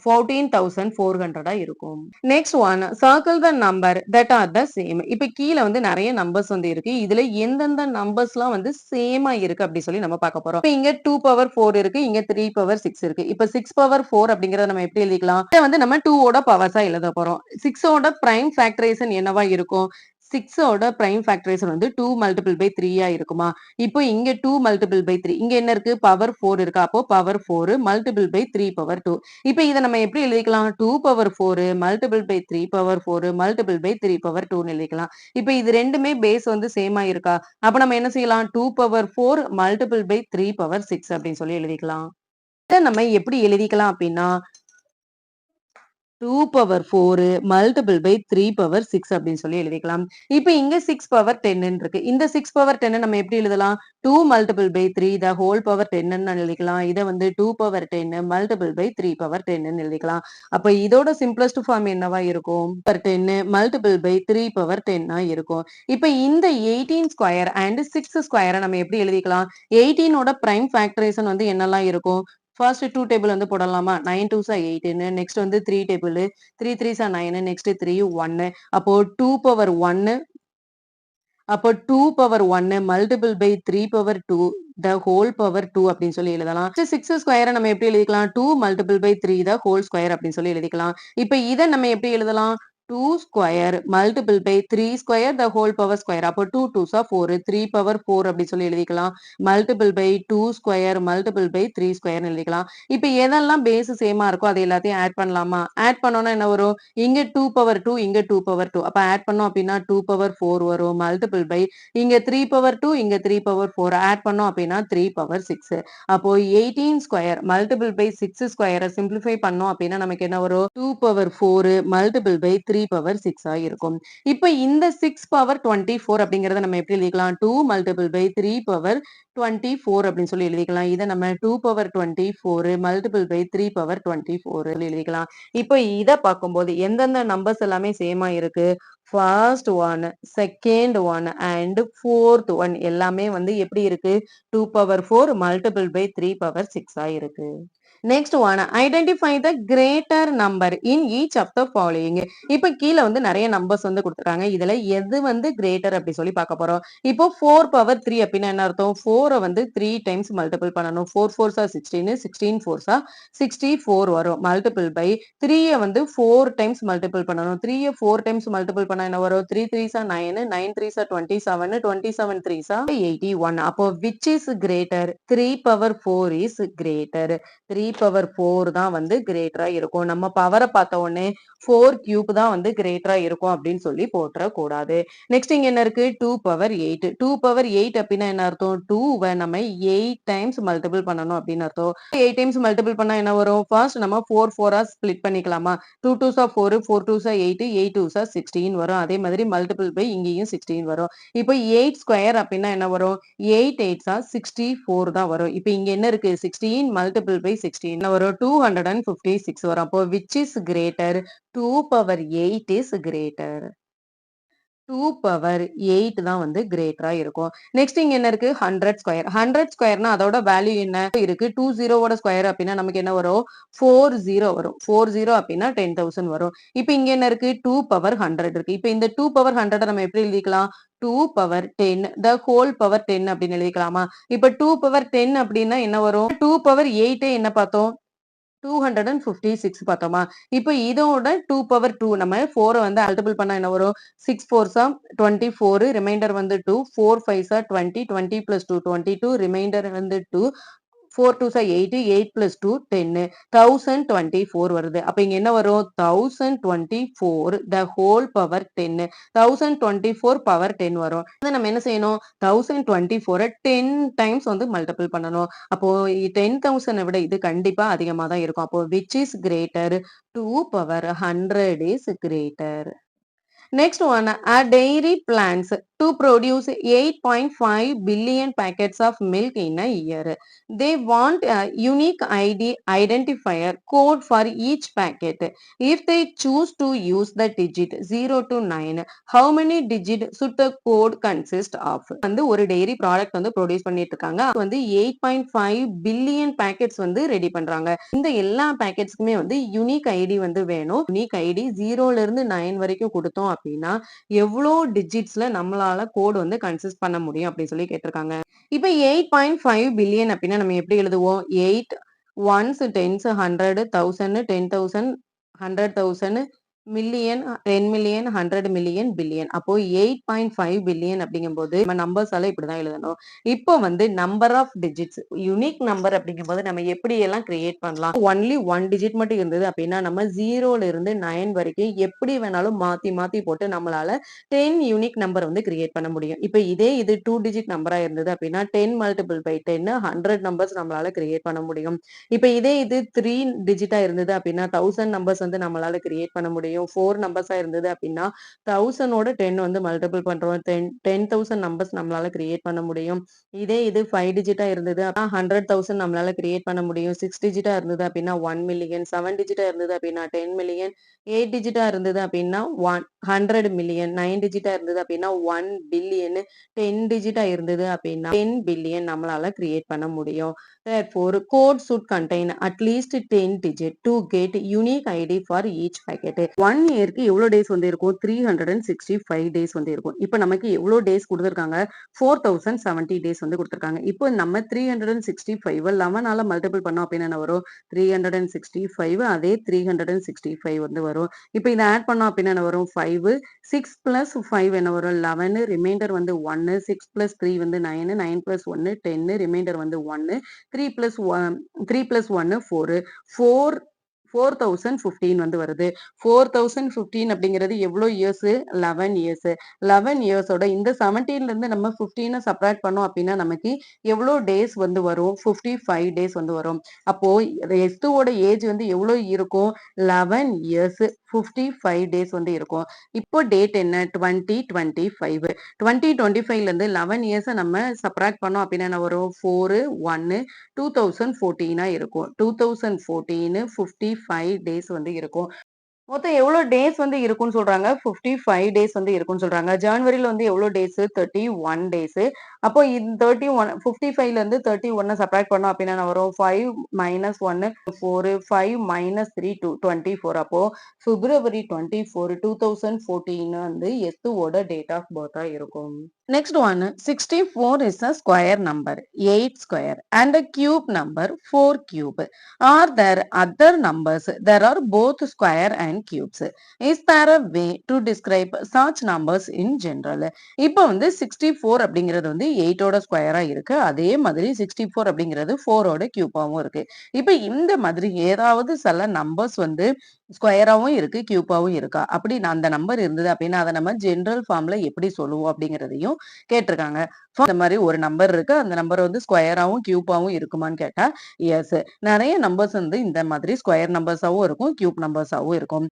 14,400 இருக்கும். Next one circle the number that R the same. இப்ப கீழே வந்து நிறைய நம்பர்ஸ் வந்து இருக்கு. இதுல எந்தெந்த நம்பர்ஸ்லாம் வந்து சேமா இருக்கு அப்படி சொல்லி நம்ம பார்க்க போறோம். இப்ப இங்க 2 பவர் 4 இருக்கு, இங்க 3 பவர் 6 இருக்கு. இப்ப 6 பவர் 4 அப்படிங்கறத நம்ம எப்படி எழுதிக்கலாம்? இதை வந்து நம்ம 2 ஓட பவர்ஸா எழுத போறோம். 6 ஓட பிரைம் ஃபேக்டரைசேஷன் என்னவா இருக்கும்? 6 ஓட பிரைம் ஃபேக்டரைசேஷன் வந்து 2 மல்டிபிள் பை 3 இருக்குமா? இப்போ இங்க 2 மல்டிபிள் பை 3, இங்க என்ன இருக்கு? பவர் 4 இருக்கு. அப்போ பவர் 4 மல்டிபிள் பை 3 பவர் 2. இப்ப இதை நம்ம எப்படி எழுதிக்கலாம்? 2 power 4 multiple by 3 power 4 multiple by 3 power 2 எழுதிக்கலாம். இப்ப இது ரெண்டுமே பேஸ் வந்து சேமா இருக்கா? அப்ப நம்ம என்ன செய்யலாம்? 2 பவர் 4 மல்டிபிள் பை 3 பவர் 6 அப்படின்னு சொல்லி எழுதிக்கலாம். இதை நம்ம எப்படி எழுதிக்கலாம் அப்படின்னா 2 பவர் 4 மல்டிபிள் பை 3 பவர் 6 அப்படின்னு சொல்லி எழுதிக்கலாம். இப்ப இங்க 6 பவர் 10 இருக்கு. இந்த 6 பவர் 10 நம்ம எப்படி எழுதலாம்? 2 multiple by 3 the whole power 10 எழுதிக்கலாம். இத வந்து 2 பவர் 10 மல்டிபிள் பை 3 பவர் 10 எழுதிக்கலாம். அப்ப இதோட சிம்பிளஸ்ட் ஃபார்ம் என்னவா இருக்கும்? பவர் 10 மல்டிபிள் பை 3 பவர் 10 இருக்கும். இப்ப இந்த 18 ஸ்கொயர் அண்ட் 6 ஸ்கொயரை நம்ம எப்படி எழுதிக்கலாம்? 18 ஓட பிரைம் ஃபேக்டரைசேஷன் வந்து என்னெல்லாம் இருக்கும்? ஃபர்ஸ்ட் 2 டேபிள் வந்து போடலாமா? 9 2s are 18 நெக்ஸ்ட் வந்து 3 டேபிள் 3 3s are 9 நெக்ஸ்ட் 3 1 அப்போ 2 பவர் 1 அப்போ 2 power 1 multiple by 3 power 2 the whole power 2 அப்படின்னு சொல்லி எழுதலாம். 6 ஸ்கொயரை நம்ம எப்படி எழுதிக்கலாம்? 2 multiple by 3 the whole square அப்படின்னு சொல்லி எழுதிக்கலாம். இப்ப இதை நம்ம எப்படி எழுதலாம்? 2 square multiple by 3 square the whole power square அப்போ 2 2s are 4 3 பவர் 4 அப்படி சொல்லி எழுதிக்கலாம். Multiple by 2 square multiple by 3 square எழுதிக்கலாம். இப்ப எதெல்லாம் பேஸ் சேமா இருக்கோ அது எல்லாத்தையும் ஆட் பண்ணலாமா? ஆட் பண்ணோம்னா என்ன வரும்? இங்க 2 பவர் 2 இங்க 2 பவர் 2 அப்ப ஆட் பண்ணோம் அப்படின்னா 2 பவர் 4 வரும். மல்டிபிள் பை இங்க 3 பவர் 2 இங்க 3 பவர் 4 ஆட் பண்ணோம் அப்படின்னா 3 பவர் 6 அப்போ 18 ஸ்கொயர் மல்டிபிள் பை 6 ஸ்கொயரை சிம்பிளிஃபை பண்ணோம் அப்படின்னா நமக்கு என்ன வரும்? 2 பவர் 4 மல்டிபிள் பை 3 பவர் 6 இருக்கும். இப்ப இந்த 6 பவர் 24 அப்படிங்கறத நம்ம எப்படி எழுதிக்கலாம்? 2 மல்டிபிள் பை 3 பவர் 24 அப்படின்னு சொல்லி எழுதிக்கலாம். இதை நம்ம 2 பவர் 24 மல்டிபிள் பை 3 பவர் 24 எழுதிக்கலாம். இப்போ இதை பார்க்கும்போது எந்தெந்த நம்பர்ஸ் எல்லாமே சேமா இருக்கு? First one, second one and fourth one எல்லாமே வந்து எப்படி இருக்கு? 2 பவர் 4 மல்டிபிள் பை 3 பவர் 6 இருக்கு. Next one identify the greater number in each of the following. இப்ப கீழே வந்து நிறைய நம்பர்ஸ் வந்து கொடுத்துருக்காங்க. இதுல எது வந்து கிரேட்டர் அப்படி சொல்லி பார்க்க போறோம். இப்போ 4 பவர் 3 அப்படின்னா என்ன அர்த்தம்? 4 வந்து 3 டைம்ஸ் மல்டிபிள் பண்ணணும். 4 4s are 16 16 4s are 64 வரும். மல்டிபிள் பை 3 வந்து 4 டைம்ஸ் மல்டிபிள் பண்ணணும். 3 4 டைம்ஸ் மல்டிபிள் பண்ணா என்ன வரும்? 3 3s are 9 9 3s are 27 27 3s are 81 அப்போ which is greater? 3 power 4 is greater. 3 power 4 தான் வந்து கிரேட்டரா இருக்கும். நம்ம பவரை பார்த்த உடனே 4 கியூப் தான் வந்து கிரேட்டரா இருக்கும் அப்படின்னு சொல்லி போட்டுற கூடாது. நெக்ஸ்ட் இங்க என்ன இருக்கு? 2 பவர் 8 2 பவர் 8 அப்படின்னா என்ன அர்த்தம்? 2வை நம்ம 8 டைம்ஸ் மல்டிபிள் பண்ணணும் அப்படின்னு அர்த்தம். 8 டைம்ஸ் மல்டிபிள் பண்ணா என்ன வரும்? ஃபர்ஸ்ட் நம்ம 4 4 ஸ்பிளிட் பண்ணிக்கலாமா? 2 2s are 4 4 2s are 8 8 2s are 16 வரும். அதே மாதிரி மல்டிபிள் பை இங்கேயும் 16 வரும். இப்போ 8 ஸ்கொயர் அப்படின்னா என்ன வரும்? 8 8s are 64 தான் வரும். இப்போ இங்க என்ன இருக்கு? 16 மல்டிபிள் பை 16 வரும். 256 வரும். அப்போ which is greater? 2 power 8 is greater. 2 power 8 தான் வந்து கிரேட்டரா இருக்கும். நெக்ஸ்ட் இங்க என்ன இருக்கு? 100 ஸ்கொயர் 100 ஸ்கொயர்னா அதோட வேல்யூ என்ன இருக்கு? 2 0வோட ஸ்கொயர் அப்படின்னா நமக்கு என்ன வரும்? 40 வரும். 40 அப்படின்னா 10,000 வரும். இப்போ இங்க என்ன இருக்கு? 2 பவர் 100 இருக்கு. இப்போ இந்த 2 பவர் 100 நம்ம எப்படி எழுதிக்கலாம்? 2 பவர் 10 த ஹோல் பவர் 10 அப்படின்னு எழுதிக்கலாமா? இப்போ 2 பவர் 10 அப்படின்னா என்ன வரும்? 2 பவர் 8 என்ன பார்த்தோம்? 256 பார்த்தோமா? இப்போ இதோட 2 பவர் 2 நம்ம 4 வந்து மல்டிபிள் பண்ணா என்ன வரும்? 6 4s are 24 ரிமைண்டர் வந்து 2 4 5s are 20 20 plus 2 22 ரிமைண்டர் வந்து 2 4 2s are 8 8 plus 2 10 1024 வருது. அப்ப இங்க என்ன வரும்? 1024 the whole power 10 1024 பவர் 10 வரும். இதை நம்ம என்ன செய்யணும்? 1024 10 டைம்ஸ் வந்து மல்டிபிள் பண்ணணும். அப்போ 10,000 விட இது கண்டிப்பா அதிகமா தான் இருக்கும். அப்போ which is greater? 2 power 100 is greater. Next one, a dairy plans to produce 8.5 billion packets of milk in a year. They want a unique ID identifier code for each packet. If they choose to use the digit 0 to 9, how many digit should the code consist of? வந்து ஒரு dairy product வந்து produce பண்ணிட்டு இருக்காங்க. அது வந்து 8.5 billion packets வந்து ready பண்றாங்க. இந்த எல்லா பேக்கெட்ஸ்க்குமே வந்து யூனிக் ஐடி வந்து வேணும். யூனிக் ஐடி 0ல இருந்து 9 வரைக்கும் கொடுத்தோம் அப்படின்னா எவ்வளோ டிஜிட்ஸ்ல நம்மளால கோட் வந்து கன்சிஸ்ட் பண்ண முடியும் அப்படின்னு சொல்லி கேட்டிருக்காங்க. இப்ப 8.5 பில்லியன் அப்படின்னா நம்ம எப்படி எழுதுவோம்? 8 1s 10s 100 1000 10,000 100,000 million, 10 million, 100 million, billion. அப்போ 8.5 பில்லியன் அப்படிங்கும்போது நம்ம நம்பர்ஸால இப்படிதான் எழுதணும். இப்போ வந்து number of digits unique number அப்படிங்கும்போது நம்ம எப்படி எல்லாம் கிரியேட் பண்ணலாம்? ஒன்லி 1 டிஜிட் மட்டும் இருந்தது அப்படின்னா நம்ம 0ல இருந்து 9 வரைக்கும் எப்படி வேணாலும் மாத்தி மாத்தி போட்டு நம்மளால 10 யூனிக் நம்பர் வந்து கிரியேட் பண்ண முடியும். இப்போ இதே இது 2 டிஜிட் நம்பரா இருந்தது அப்படின்னா 10 மல்டிபிள் பை 10 100 நம்பர்ஸ் நம்மளால கிரியேட் பண்ண முடியும். இப்போ இதே இது 3 டிஜிட்டா இருந்தது அப்படின்னா 1000 நம்பர்ஸ் வந்து நம்மளால கிரியேட் பண்ண முடியும். 4 நம்பர்ஸா இருந்தது அப்படின்னா 1000ஓட 10 வந்து மல்டிபிள் பண்றோம். 10,000 நம்பர்ஸ் நம்மளால கிரியேட் பண்ண முடியும். இதே இது 5 டிஜிட்டா இருந்தது அப்படின்னா 100,000 நம்மளால கிரியேட் பண்ண முடியும். 6 டிஜிட்டா இருந்தது அப்படின்னா 1 மில்லியன், 7 டிஜிட்டா இருந்தது அப்படின்னா 10 மில்லியன், 8 டிஜிட்டா இருந்தது அப்படின்னா 100 மில்லியன், 9 டிஜிட்டா இருந்தது அப்படின்னா 1 பில்லியன், 10 டிஜிட்டா இருந்தது அப்படின்னா 10 பில்லியன் நம்மளால கிரியேட் பண்ண முடியும். Therefore, code should contain at least 10 digits to get unique ID for each packet. 1 இயருக்கு எவ்வளவு டேஸ் வந்து இருக்கும்? 365 டேஸ் வந்து இருக்கும். இப்போ நமக்கு எவ்வளவு டேஸ் கொடுத்துருக்காங்க? 4070 டேஸ் வந்து கொடுத்துருக்காங்க. இப்போ நம்ம 365 11ஆல மல்டிபிள் பண்ணோம் அப்படின்னா என்ன வரும்? 365 அதே 365 வந்து வரும். இப்போ இதை ஆட் பண்ணோம் அப்படின்னா என்ன வரும்? 5 6 பிளஸ் 5 என்ன வரும்? 11 ரிமைண்டர் வந்து 1 6 பிளஸ் 3 வந்து 9 9 பிளஸ் 1 10 ரிமைண்டர் வந்து 1 3 plus 1 3 plus 1 4 4 4015 வந்து வருது. 4015 அப்படிங்கிறது எவ்வளோ இயர்ஸ்? 11 இயர்ஸ். 11 இயர்ஸோட இந்த 17ல இருந்து நம்ம 15 சப்ராக்ட் பண்ணோம் அப்படின்னா நமக்கு எவ்வளோ டேஸ் வந்து வரும்? 55 டேஸ் வந்து வரும். அப்போ S2ஓட ஏஜ் வந்து எவ்வளோ இருக்கும்? 11 இயர்ஸ் 55 டேஸ் வந்து இருக்கும். இப்போ டேட் என்ன? 2025. 2025ல இருந்து 11 இயர்ஸ் நம்ம சப்ராக்ட் பண்ணோம் அப்படின்னா என்ன வரும்? 4 1 2014 இருக்கும். 2014 55 டேஸ் வந்து இருக்கும். மொத்தம் எவ்வளோ டேஸ் வந்து இருக்கும்னு சொல்றாங்க? 55 டேஸ் வந்து இருக்கும்னு சொல்றாங்க. ஜனவரில வந்து எவ்வளோ டேஸ்? 31 டேஸ். அப்போ 31 55ல இருந்து 31 சப்ட்ராக்ட் பண்ணோம் அப்படின்னா என்ன வரும்? 5 மைனஸ் 1 4 5 மைனஸ் 3 2 24. அப்போ பிப்ரவரி 24 2014 வந்து எஸ்துவோட டேட் ஆஃப் பர்த்தா இருக்கும். Next one, 64 is a square number, 8 square, and a cube number, 4 cube. Are there other numbers? There are both square and cubes. Is there a way to describe such numbers in general? இப்போ வந்து 64 அப்படிங்கிறது வந்து 8ஓட ஸ்கொயரா இருக்கு. அதே மாதிரி 64 அப்படிங்கிறது 4ஓட கியூபாவும் இருக்கு. இப்போ இந்த மாதிரி ஏதாவது சில நம்பர்ஸ் வந்து ஸ்கொயராவும் இருக்கு, கியூபாவும் இருக்கா? அப்படி அந்த நம்பர் இருந்தது அப்படின்னா அதை நம்ம ஜெனரல் ஃபார்ம்ல எப்படி சொல்லுவோம் அப்படிங்கிறதையும் கேட்டிருக்காங்க. இந்த மாதிரி ஒரு நம்பர் இருக்கு, அந்த நம்பர் வந்து ஸ்கொயராவும் கியூபாவும் இருக்குமான்னு கேட்டா எஸ். நிறைய நம்பர்ஸ் வந்து இந்த மாதிரி ஸ்கொயர் நம்பர்ஸாவும் இருக்கும், கியூப் நம்பர்ஸாவும் இருக்கும்.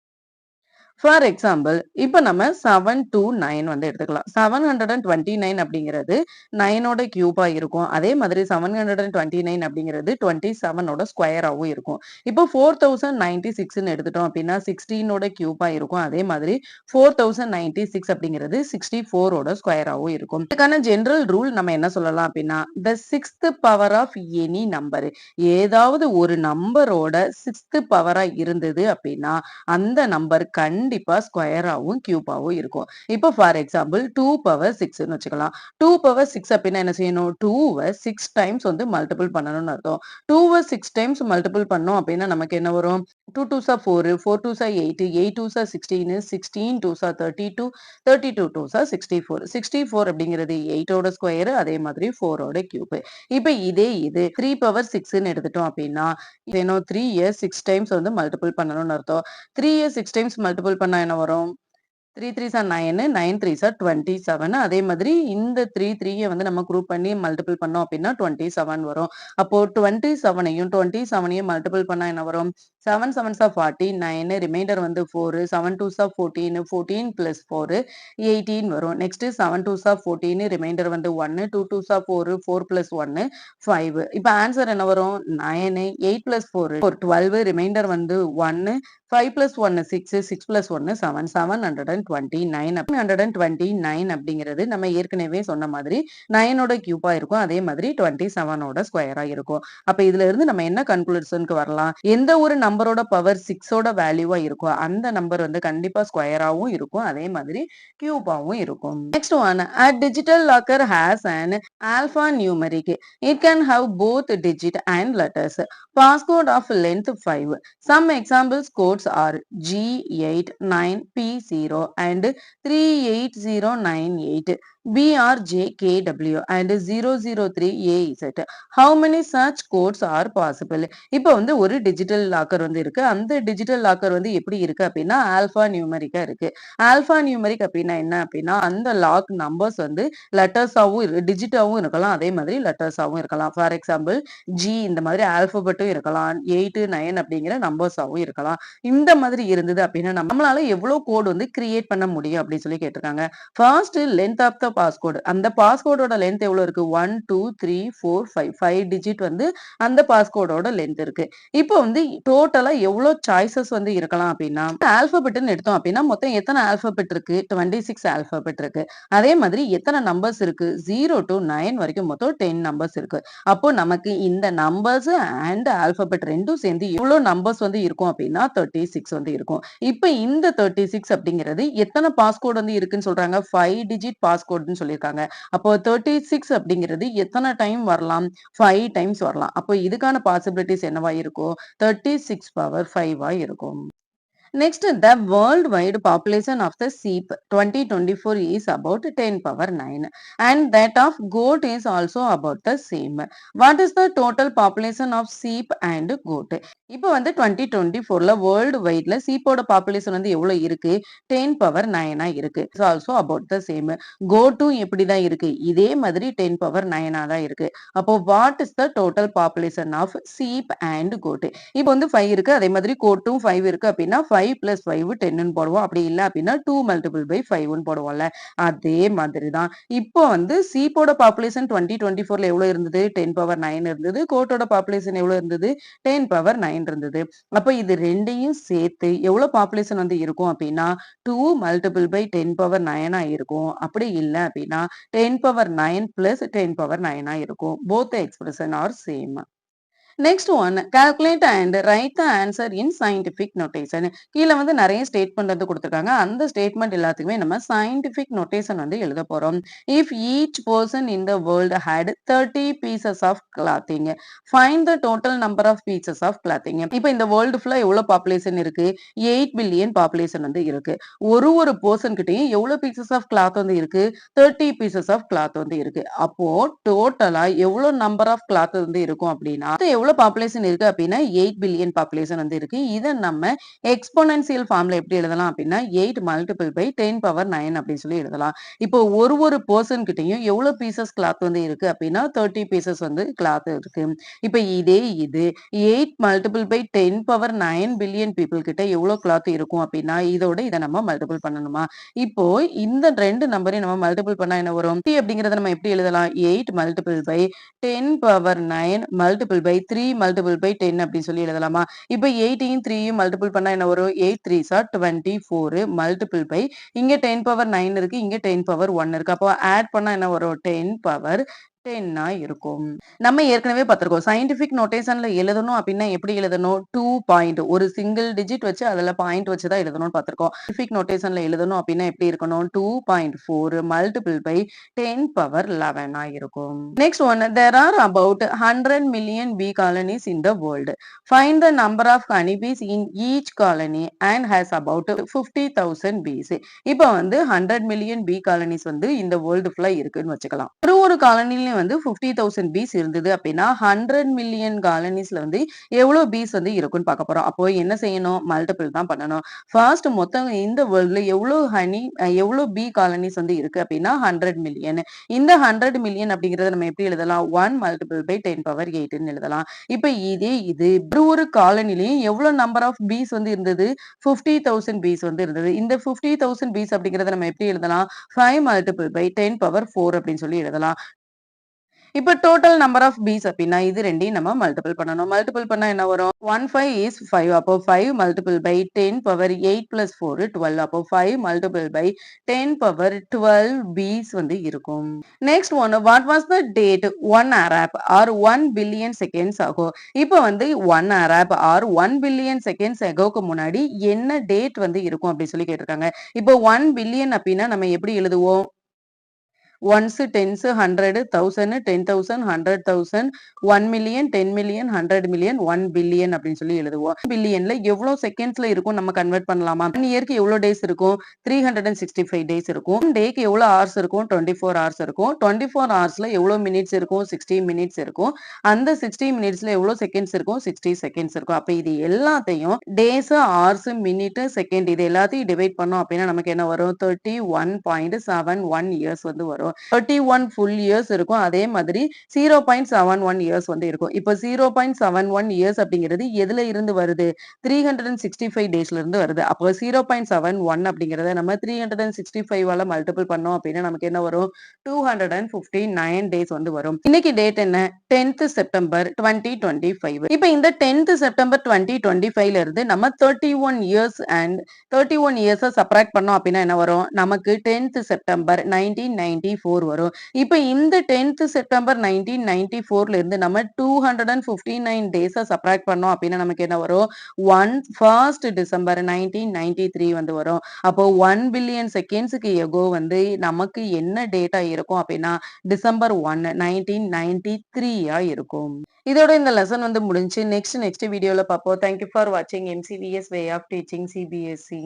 ஃபார் எக்ஸாம்பிள் இப்போ நம்ம 7 to 9 வந்து எடுத்துக்கலாம். 729 அப்படிங்கிறது 9ஓட கியூபா இருக்கும். அதே மாதிரி 729 அப்படிங்கிறது 27ஓட ஸ்கொயராகவும் இருக்கும். இப்போ 4096ன்னு எடுத்துட்டோம் அப்படின்னா 16ஓட கியூபா இருக்கும். அதே மாதிரி 4096 அப்படிங்கிறது 64ஓட ஸ்கொயராகவும் இருக்கும். இதுக்கான ஜெனரல் ரூல் நம்ம என்ன சொல்லலாம் அப்படின்னா the sixth power of any number, ஏதாவது ஒரு நம்பரோட 6th பவரா இருந்தது அப்படின்னா அந்த நம்பர் கண்டிப்பா ஸ்கொயராவும் கியூபாவும் இருக்கும். இப்போ ஃபார் எக்ஸாம்பிள் 2 பவர் 6ன்னு வச்சுக்கலாம். 2 பவர் 6 அப்படின்னா என்ன செய்யணும்? 2வை 6 டைம்ஸ் வந்து மல்டிபிள் பண்ணணும்னு அர்த்தம். 2வை 6 டைம்ஸ் மல்டிபிள் பண்ணோம் அப்படின்னா நமக்கு என்ன வரும்? 2 2s are 4, 4 2s are 8, 8 2s are 16, 16 2s are 32, 32 2s are 64. 64 அப்படிங்கிறது 8ஓட ஸ்கொயர், அதே மாதிரி 4ஓட கியூப். இப்போ இதே இது 3 பவர் 6ன்னு எடுத்துட்டோம் அப்படின்னா 3 6 டைம்ஸ் வந்து மல்டிபிள் பண்ணணும்னு அர்த்தம். 3 6 டைம்ஸ் மல்டிபிள் பண்ணா என்ன வரும்? 3 3s are 9, 9 3s are 27. அதே மாதிரி இந்த 3 3ய வந்து நம்ம குரூப் பண்ணி மல்டிபிள் பண்ணோம் அப்படின்னா 27 வரும். அப்போ 27ஐயும் 27ஐயும் மல்டிபிள் பண்ணா என்ன வரும்? 7 7s are 49, ரிமைண்டர் வந்து 4, 7 2s are 14, 14 plus 4 18 வரும். நெக்ஸ்ட் 7 2s are 14, ரிமைண்டர் வந்து 1, 2 2s are 4, 4 plus 1 5. இப்போ ஆன்சர் என்ன வரும்? 9, 8 plus 4 12, ரிமைண்டர் வந்து 1, 5 plus 1 6, 6 plus 1 7, 729. 729 அப்படிங்கிறது நம்ம ஏற்கனவே சொன்ன மாதிரி 9ஓட கியூபா இருக்கும். அதே மாதிரி 27ஓட ஸ்கொயரா இருக்கும். அப்ப இதுல இருந்து நம்ம என்ன கன்க்ளூஷனுக்கு வரலாம்? எந்த ஒரு நம்பரோட பவர் 6ஓட வேல்யூவா இருக்கோ அந்த நம்பர் வந்து கண்டிப்பா ஸ்கொயராவும் இருக்கும், அதே மாதிரி கியூபாவும் இருக்கும். Next one, a digital locker has an alphanumeric. It can have both digit and letters. Passcode of length 5. Some examples code codes are G89P0 and 38098, BRJKW and 003AZ. How many such codes are possible? இப்போ வந்து ஒரு digital locker வந்து இருக்கு. அந்த digital locker வந்து எப்படி இருக்கு அப்படின்னா ஆல்பா நியூமரிக்கா இருக்கு. ஆல்பா நியூமரிக் அப்படின்னா என்ன அப்படின்னா அந்த லாக் நம்பர்ஸ் வந்து லெட்டர்ஸாவும் டிஜிட்டாவும் இருக்கலாம். அதே மாதிரி லெட்டர்ஸாவும் இருக்கலாம். ஃபார் எக்ஸாம்பிள் ஜி இந்த மாதிரி ஆல்பபெட்டும் இருக்கலாம். 8, 9 அப்படிங்கிற நம்பர்ஸாவும் இருக்கலாம். இந்த மாதிரி இருந்தது அப்படின்னா நம்மளால எவ்வளவு கோட் வந்து கிரியேட் பண்ண முடியும் அப்படின்னு சொல்லி கேட்டிருக்காங்க. First length of the passcode. அந்த பாஸ்கோடோட லென்த் எவ்வளவு இருக்கு? 1, 2, 3, 4, 5. 5 டிஜிட் வந்து அந்த பாஸ்கோடோட லென்த் இருக்கு. இப்போ வந்து டோட்டலா எவ்வளவு சாய்ஸஸ் வந்து இருக்கலாம் அப்படின்னா ஆல்பபெட்னு எடுத்தோம் அப்படின்னா மொத்தம் எத்தனை ஆல்பபெட் இருக்கு? 26 ஆல்பபெட் இருக்கு. அதே மாதிரி எத்தனை நம்பர்ஸ் இருக்கு? 0 to 9 வரைக்கும் மொத்தம் 10 நம்பர்ஸ் இருக்கு. அப்போ நமக்கு இந்த நம்பர்ஸ் அண்ட் ஆல்பபெட் ரெண்டும் சேர்ந்து எவ்வளவு நம்பர்ஸ் வந்து இருக்கும் அப்படின்னா 36 வந்து இருக்கும். இப்போ இந்த 36 அப்படிங்கிறது எத்தனை பாஸ்கோட் வந்து இருக்குன்னு சொல்றாங்க? 5 டிஜிட் பாஸ்கோட்னு சொல்லியிருக்காங்க. அப்போ 36 அப்படிங்கிறது எத்தனை டைம் வரலாம்? 5 டைம்ஸ் வரலாம். அப்போ இதுக்கான பாசிபிலிட்டிஸ் என்னவா இருக்கும்? 36 பவர் 5 இருக்கும். Next, the worldwide population of the sheep 2024 is about 10 power 9 and that of goat is also about the same. What is the total population of sheep and goat? இப்போ வந்து 2024ல world வைட்ல சீப்போட population வந்து எவ்வளவு இருக்கு? 10 power 9 இருக்கு. It's also about the same. கோட்டும் எப்படிதான் இருக்கு? இதே மாதிரி 10 பவர் 9 தான் இருக்கு. அப்போ what is the total population of sheep and goat? இப்போ வந்து 5 இருக்கு. அதே மாதிரி கோட்டும் 5 இருக்கு அப்படின்னா 5 plus 5 10ன்னு போடுவோம். அப்படி இல்லை அப்படின்னா 2 multiple by 5ன்னு போடுவோம்ல. அதே மாதிரி தான் இப்போ வந்து சீப்போட பாப்புலேஷன் 2024ல எவ்வளவு இருந்தது? 10 பவர் 9 இருந்தது. கோட்டோட பாப்புலேஷன் எவ்வளவு இருந்தது? 10 பவர் 9 இருந்தது. அப்ப இது ரெண்டையும் சேர்த்து எவ்வளவு பாப்புலேஷன் வந்து இருக்கும் அப்படின்னா 2 multiple by 10 பவர் 9 இருக்கும். அப்படி இல்லை அப்படின்னா 10 பவர் 9 plus 10 பவர் 9 இருக்கும். Both the expression are same. Next one calculate and right the answer in scientific notation. கீழே வந்து நிறைய ஸ்டேட்மெண்ட் வந்து கொடுத்துருக்காங்க. அந்த ஸ்டேட்மெண்ட் எல்லாத்துக்குமே நம்ம சயின்டிபிக் நோட்டேஷன் வந்து எழுத போறோம். If each person in the world had 30 pieces of clothing, find the total number of pieces of clothing. இப்போ இந்த வேர்ல்டு ஃபுல்லா எவ்வளவு பாப்புலேஷன் இருக்கு? 8 பில்லியன் பாப்புலேஷன் வந்து இருக்கு. ஒரு பர்சன் கிட்டையும் எவ்வளவு பீசஸ் ஆஃப் கிளாத் வந்து இருக்கு? 30 பீசஸ் ஆஃப் கிளாத் வந்து இருக்கு. அப்போ டோட்டலா எவ்வளவு நம்பர் ஆஃப் கிளாத் வந்து இருக்கும் அப்படின்னா எவ்வளவு பாப்புலேஷன் இருக்கு அப்படின்னா 8 பில்லியன் பாப்புலேஷன் வந்து இருக்கு. இதை நம்ம எக்ஸ்போனன்சியல் ஃபார்ம்ல எப்படி எழுதலாம் அப்படின்னா 8 மல்டிபிள் பை 10 பவர் 9 அப்படின்னு சொல்லி எழுதலாம். இப்போ ஒரு பர்சன் கிட்டையும் எவ்வளவு பீசஸ் கிளாத் வந்து இருக்கு அப்படின்னா 30 பீசஸ் வந்து கிளாத் இருக்கு. இப்போ இது 8 multiple by 10 power 9 billion people கிட்ட எவ்வளவு கிளாத் இருக்கும் அப்படின்னா இதோட இதை நம்ம மல்டிபிள் பண்ணணுமா? இப்போ இந்த ரெண்டு நம்பரையும் நம்ம மல்டிபிள் பண்ணா என்ன வரும்? அப்படிங்கறத நம்ம எப்படி எழுதலாம்? 8 multiple by 10 power 9 multiple by 3 multiple by 10 அப்படின்னு சொல்லி எழுதலாமா? இப்போ 8யும் 3யும் மல்டிபிள் பண்ணா என்ன வரும்? 8 3s are 24 மல்டிபிள் பை இங்க 10 பவர் 9 இருக்கு, இங்க 10 பவர் 1 இருக்கு. அப்போ ஆட் பண்ணா என்ன வரும்? 10 பவர் 10 இருக்கும். நம்ம ஏற்கனவே பார்த்திருக்கோம். சயின்டிபிக் நோட்டேஷன்ல எழுதணும் அப்படின்னா எப்படி எழுதணும்? 2 பாயிண்ட் ஒரு சிங்கிள் டிஜிட் வச்சு அதுல பாயிண்ட் வச்சு தான் எழுதணும்னு பார்த்திருக்கோம். சயின்டிபிக் நோட்டேஷன்ல எழுதணும் அப்படின்னா எப்படி இருக்கணும்? 2.4 மல்டிபிள் பை 10 பவர் 11 இருக்கும். Next one, there are about 100 million bee colonies in the world. Find the number of honeybees in each colony and has about 50,000 bees. இப்போ வந்து 100 மில்லியன் பீ காலனிஸ் வந்து இந்த வேர்ல்டு ஃபுல்லா இருக்குன்னு வச்சுக்கலாம். ஒரு காலனிலையும் வந்து 50,000 பீஸ் இருந்தது அப்படின்னா 100 மில்லியன் காலனிஸ்ல வந்து எவ்வளவு பீஸ் வந்து இருக்குன்னு பார்க்க போறோம். அப்போ என்ன செய்யணும்? மல்டிபிள் தான் பண்ணணும். ஃபர்ஸ்ட் மொத்தம் இந்த வேர்ல்ட்ல எவ்வளவு பீ காலனிஸ் வந்து இருக்கு அப்படின்னா 100 மில்லியன். இந்த 100 மில்லியன் அப்படிங்கறத நம்ம எப்படி எழுதலாம்? 1 மல்டிபிள் பை 10 பவர் 8ன்னு எழுதலாம். இப்ப இது ஒரு காலனிலையும் எவ்வளவு நம்பர் ஆஃப் பீஸ் வந்து இருந்தது? 50,000 பீஸ் வந்து இருந்தது. இந்த 50,000 பீஸ் அப்படிங்கறத நம்ம எப்படி எழுதலாம்? 5 மல்டிபிள் பை 10 பவர் 4 அப்படின்னு சொல்லி எழுதலாம். இப்ப டோட்டல் நம்பர் ஆஃப் பீஸ் அப்படின்னா இது ரெண்டையும் நம்ம மல்டிபிள் பண்ணணும். மல்டிபிள் பண்ணா என்ன வரும்? 1 5 இஸ் 5. அப்போ 5 மல்டிபிள் பை 10 பவர் 8 பிளஸ் 4 12. அப்போ 5 மல்டிபிள் பை 10 பவர் 12 பீஸ் வந்து இருக்கும். Next one, what was the date 1 arab or 1 billion seconds ஆகும். இப்போ வந்து 1 அரப் ஆர் 1 பில்லியன் செகண்ட்ஸ் அகோக்கு முன்னாடி என்ன டேட் வந்து இருக்கும் அப்படின்னு சொல்லி கேட்டிருக்காங்க. இப்போ 1 பில்லியன் அப்படின்னா நம்ம எப்படி எழுதுவோம்? ஒன்ஸ், டென்ஸ், 100, 1000, 10,000, 100,000, 1,000,000, 10,000,000, 100,000,000, 1 பில்லியன் அப்படின்னு சொல்லி எழுதுவோம். பில்லியன்ல எவ்வளவு செகண்ட்ஸ்ல இருக்கும் நம்ம கன்வெர்ட் பண்ணலாமா? 1 இயர்க்கு எவ்வளவு டேஸ் இருக்கும்? 365 டேஸ் இருக்கும். 1 டேக்கு எவ்வளவு ஹவர்ஸ் இருக்கும்? 24 ஹவர்ஸ் இருக்கும். 24 ஹவர்ஸ்ல எவ்வளவு மினிட்ஸ் இருக்கும்? 60 மினிட்ஸ் இருக்கும். அந்த 60 மினிட்ஸ்ல எவ்வளவு செகண்ட்ஸ் இருக்கும்? 60 செகண்ட்ஸ் இருக்கும். அப்ப இது எல்லாத்தையும் டேஸ், ஹவர்ஸ், மினிட், செகண்ட் இது எல்லாத்தையும் டிவைட் பண்ணோம் அப்படின்னா நமக்கு என்ன வரும்? 31.71 இயர்ஸ் வந்து வரும். 31 ஃபுல் இயர்ஸ் இருக்கும். அதே மாதிரி 0.71 இயர்ஸ் வந்து இருக்கும். இப்ப 0.71 இயர்ஸ் அப்படிங்கிறது எதுல இருந்து வருது? 365 டேஸ்ல இருந்து வருது. அப்போ 0.71 அப்படிங்கிறத நம்ம 365 மல்டிபிள் பண்ணோம் அப்படின்னா நமக்கு என்ன வரும்? 259 டேஸ் வந்து வரும். இன்னைக்கு டேட் என்ன? 10th September 2025. இப்ப இந்த 10th செப்டம்பர் 2025ல இருந்து நம்ம 31 இயர்ஸ் அண்ட் 31 இயர்ஸை சப்ராக்ட் பண்ணோம் அப்படின்னா என்ன வரும்? நமக்கு 10th செப்டம்பர் 1994 வரும். இப்ப இந்த 10th செப்டம்பர் 1994ல இருந்து நம்ம 259 டேஸை சப்ராக்ட் பண்ணோம் அப்படின்னா நமக்கு என்ன வரும்? 1st டிசம்பர் 1993 வந்து வரும். அப்போ 1 பில்லியன் செகண்ட்ஸுக்கு எகோ வந்து நமக்கு என்ன டேட்டா இருக்கும் அப்படின்னா டிசம்பர் 1 1993 இருக்கும். இதோட இந்த லெசன் வந்து முடிஞ்சு. நெக்ஸ்ட் வீடியோல பார்ப்போம். தேங்க்யூ ஃபார் வாட்சிங் எம்சிவிஎஸ் வே ஆஃப் டீச்சிங் சிபிஎஸ்இ.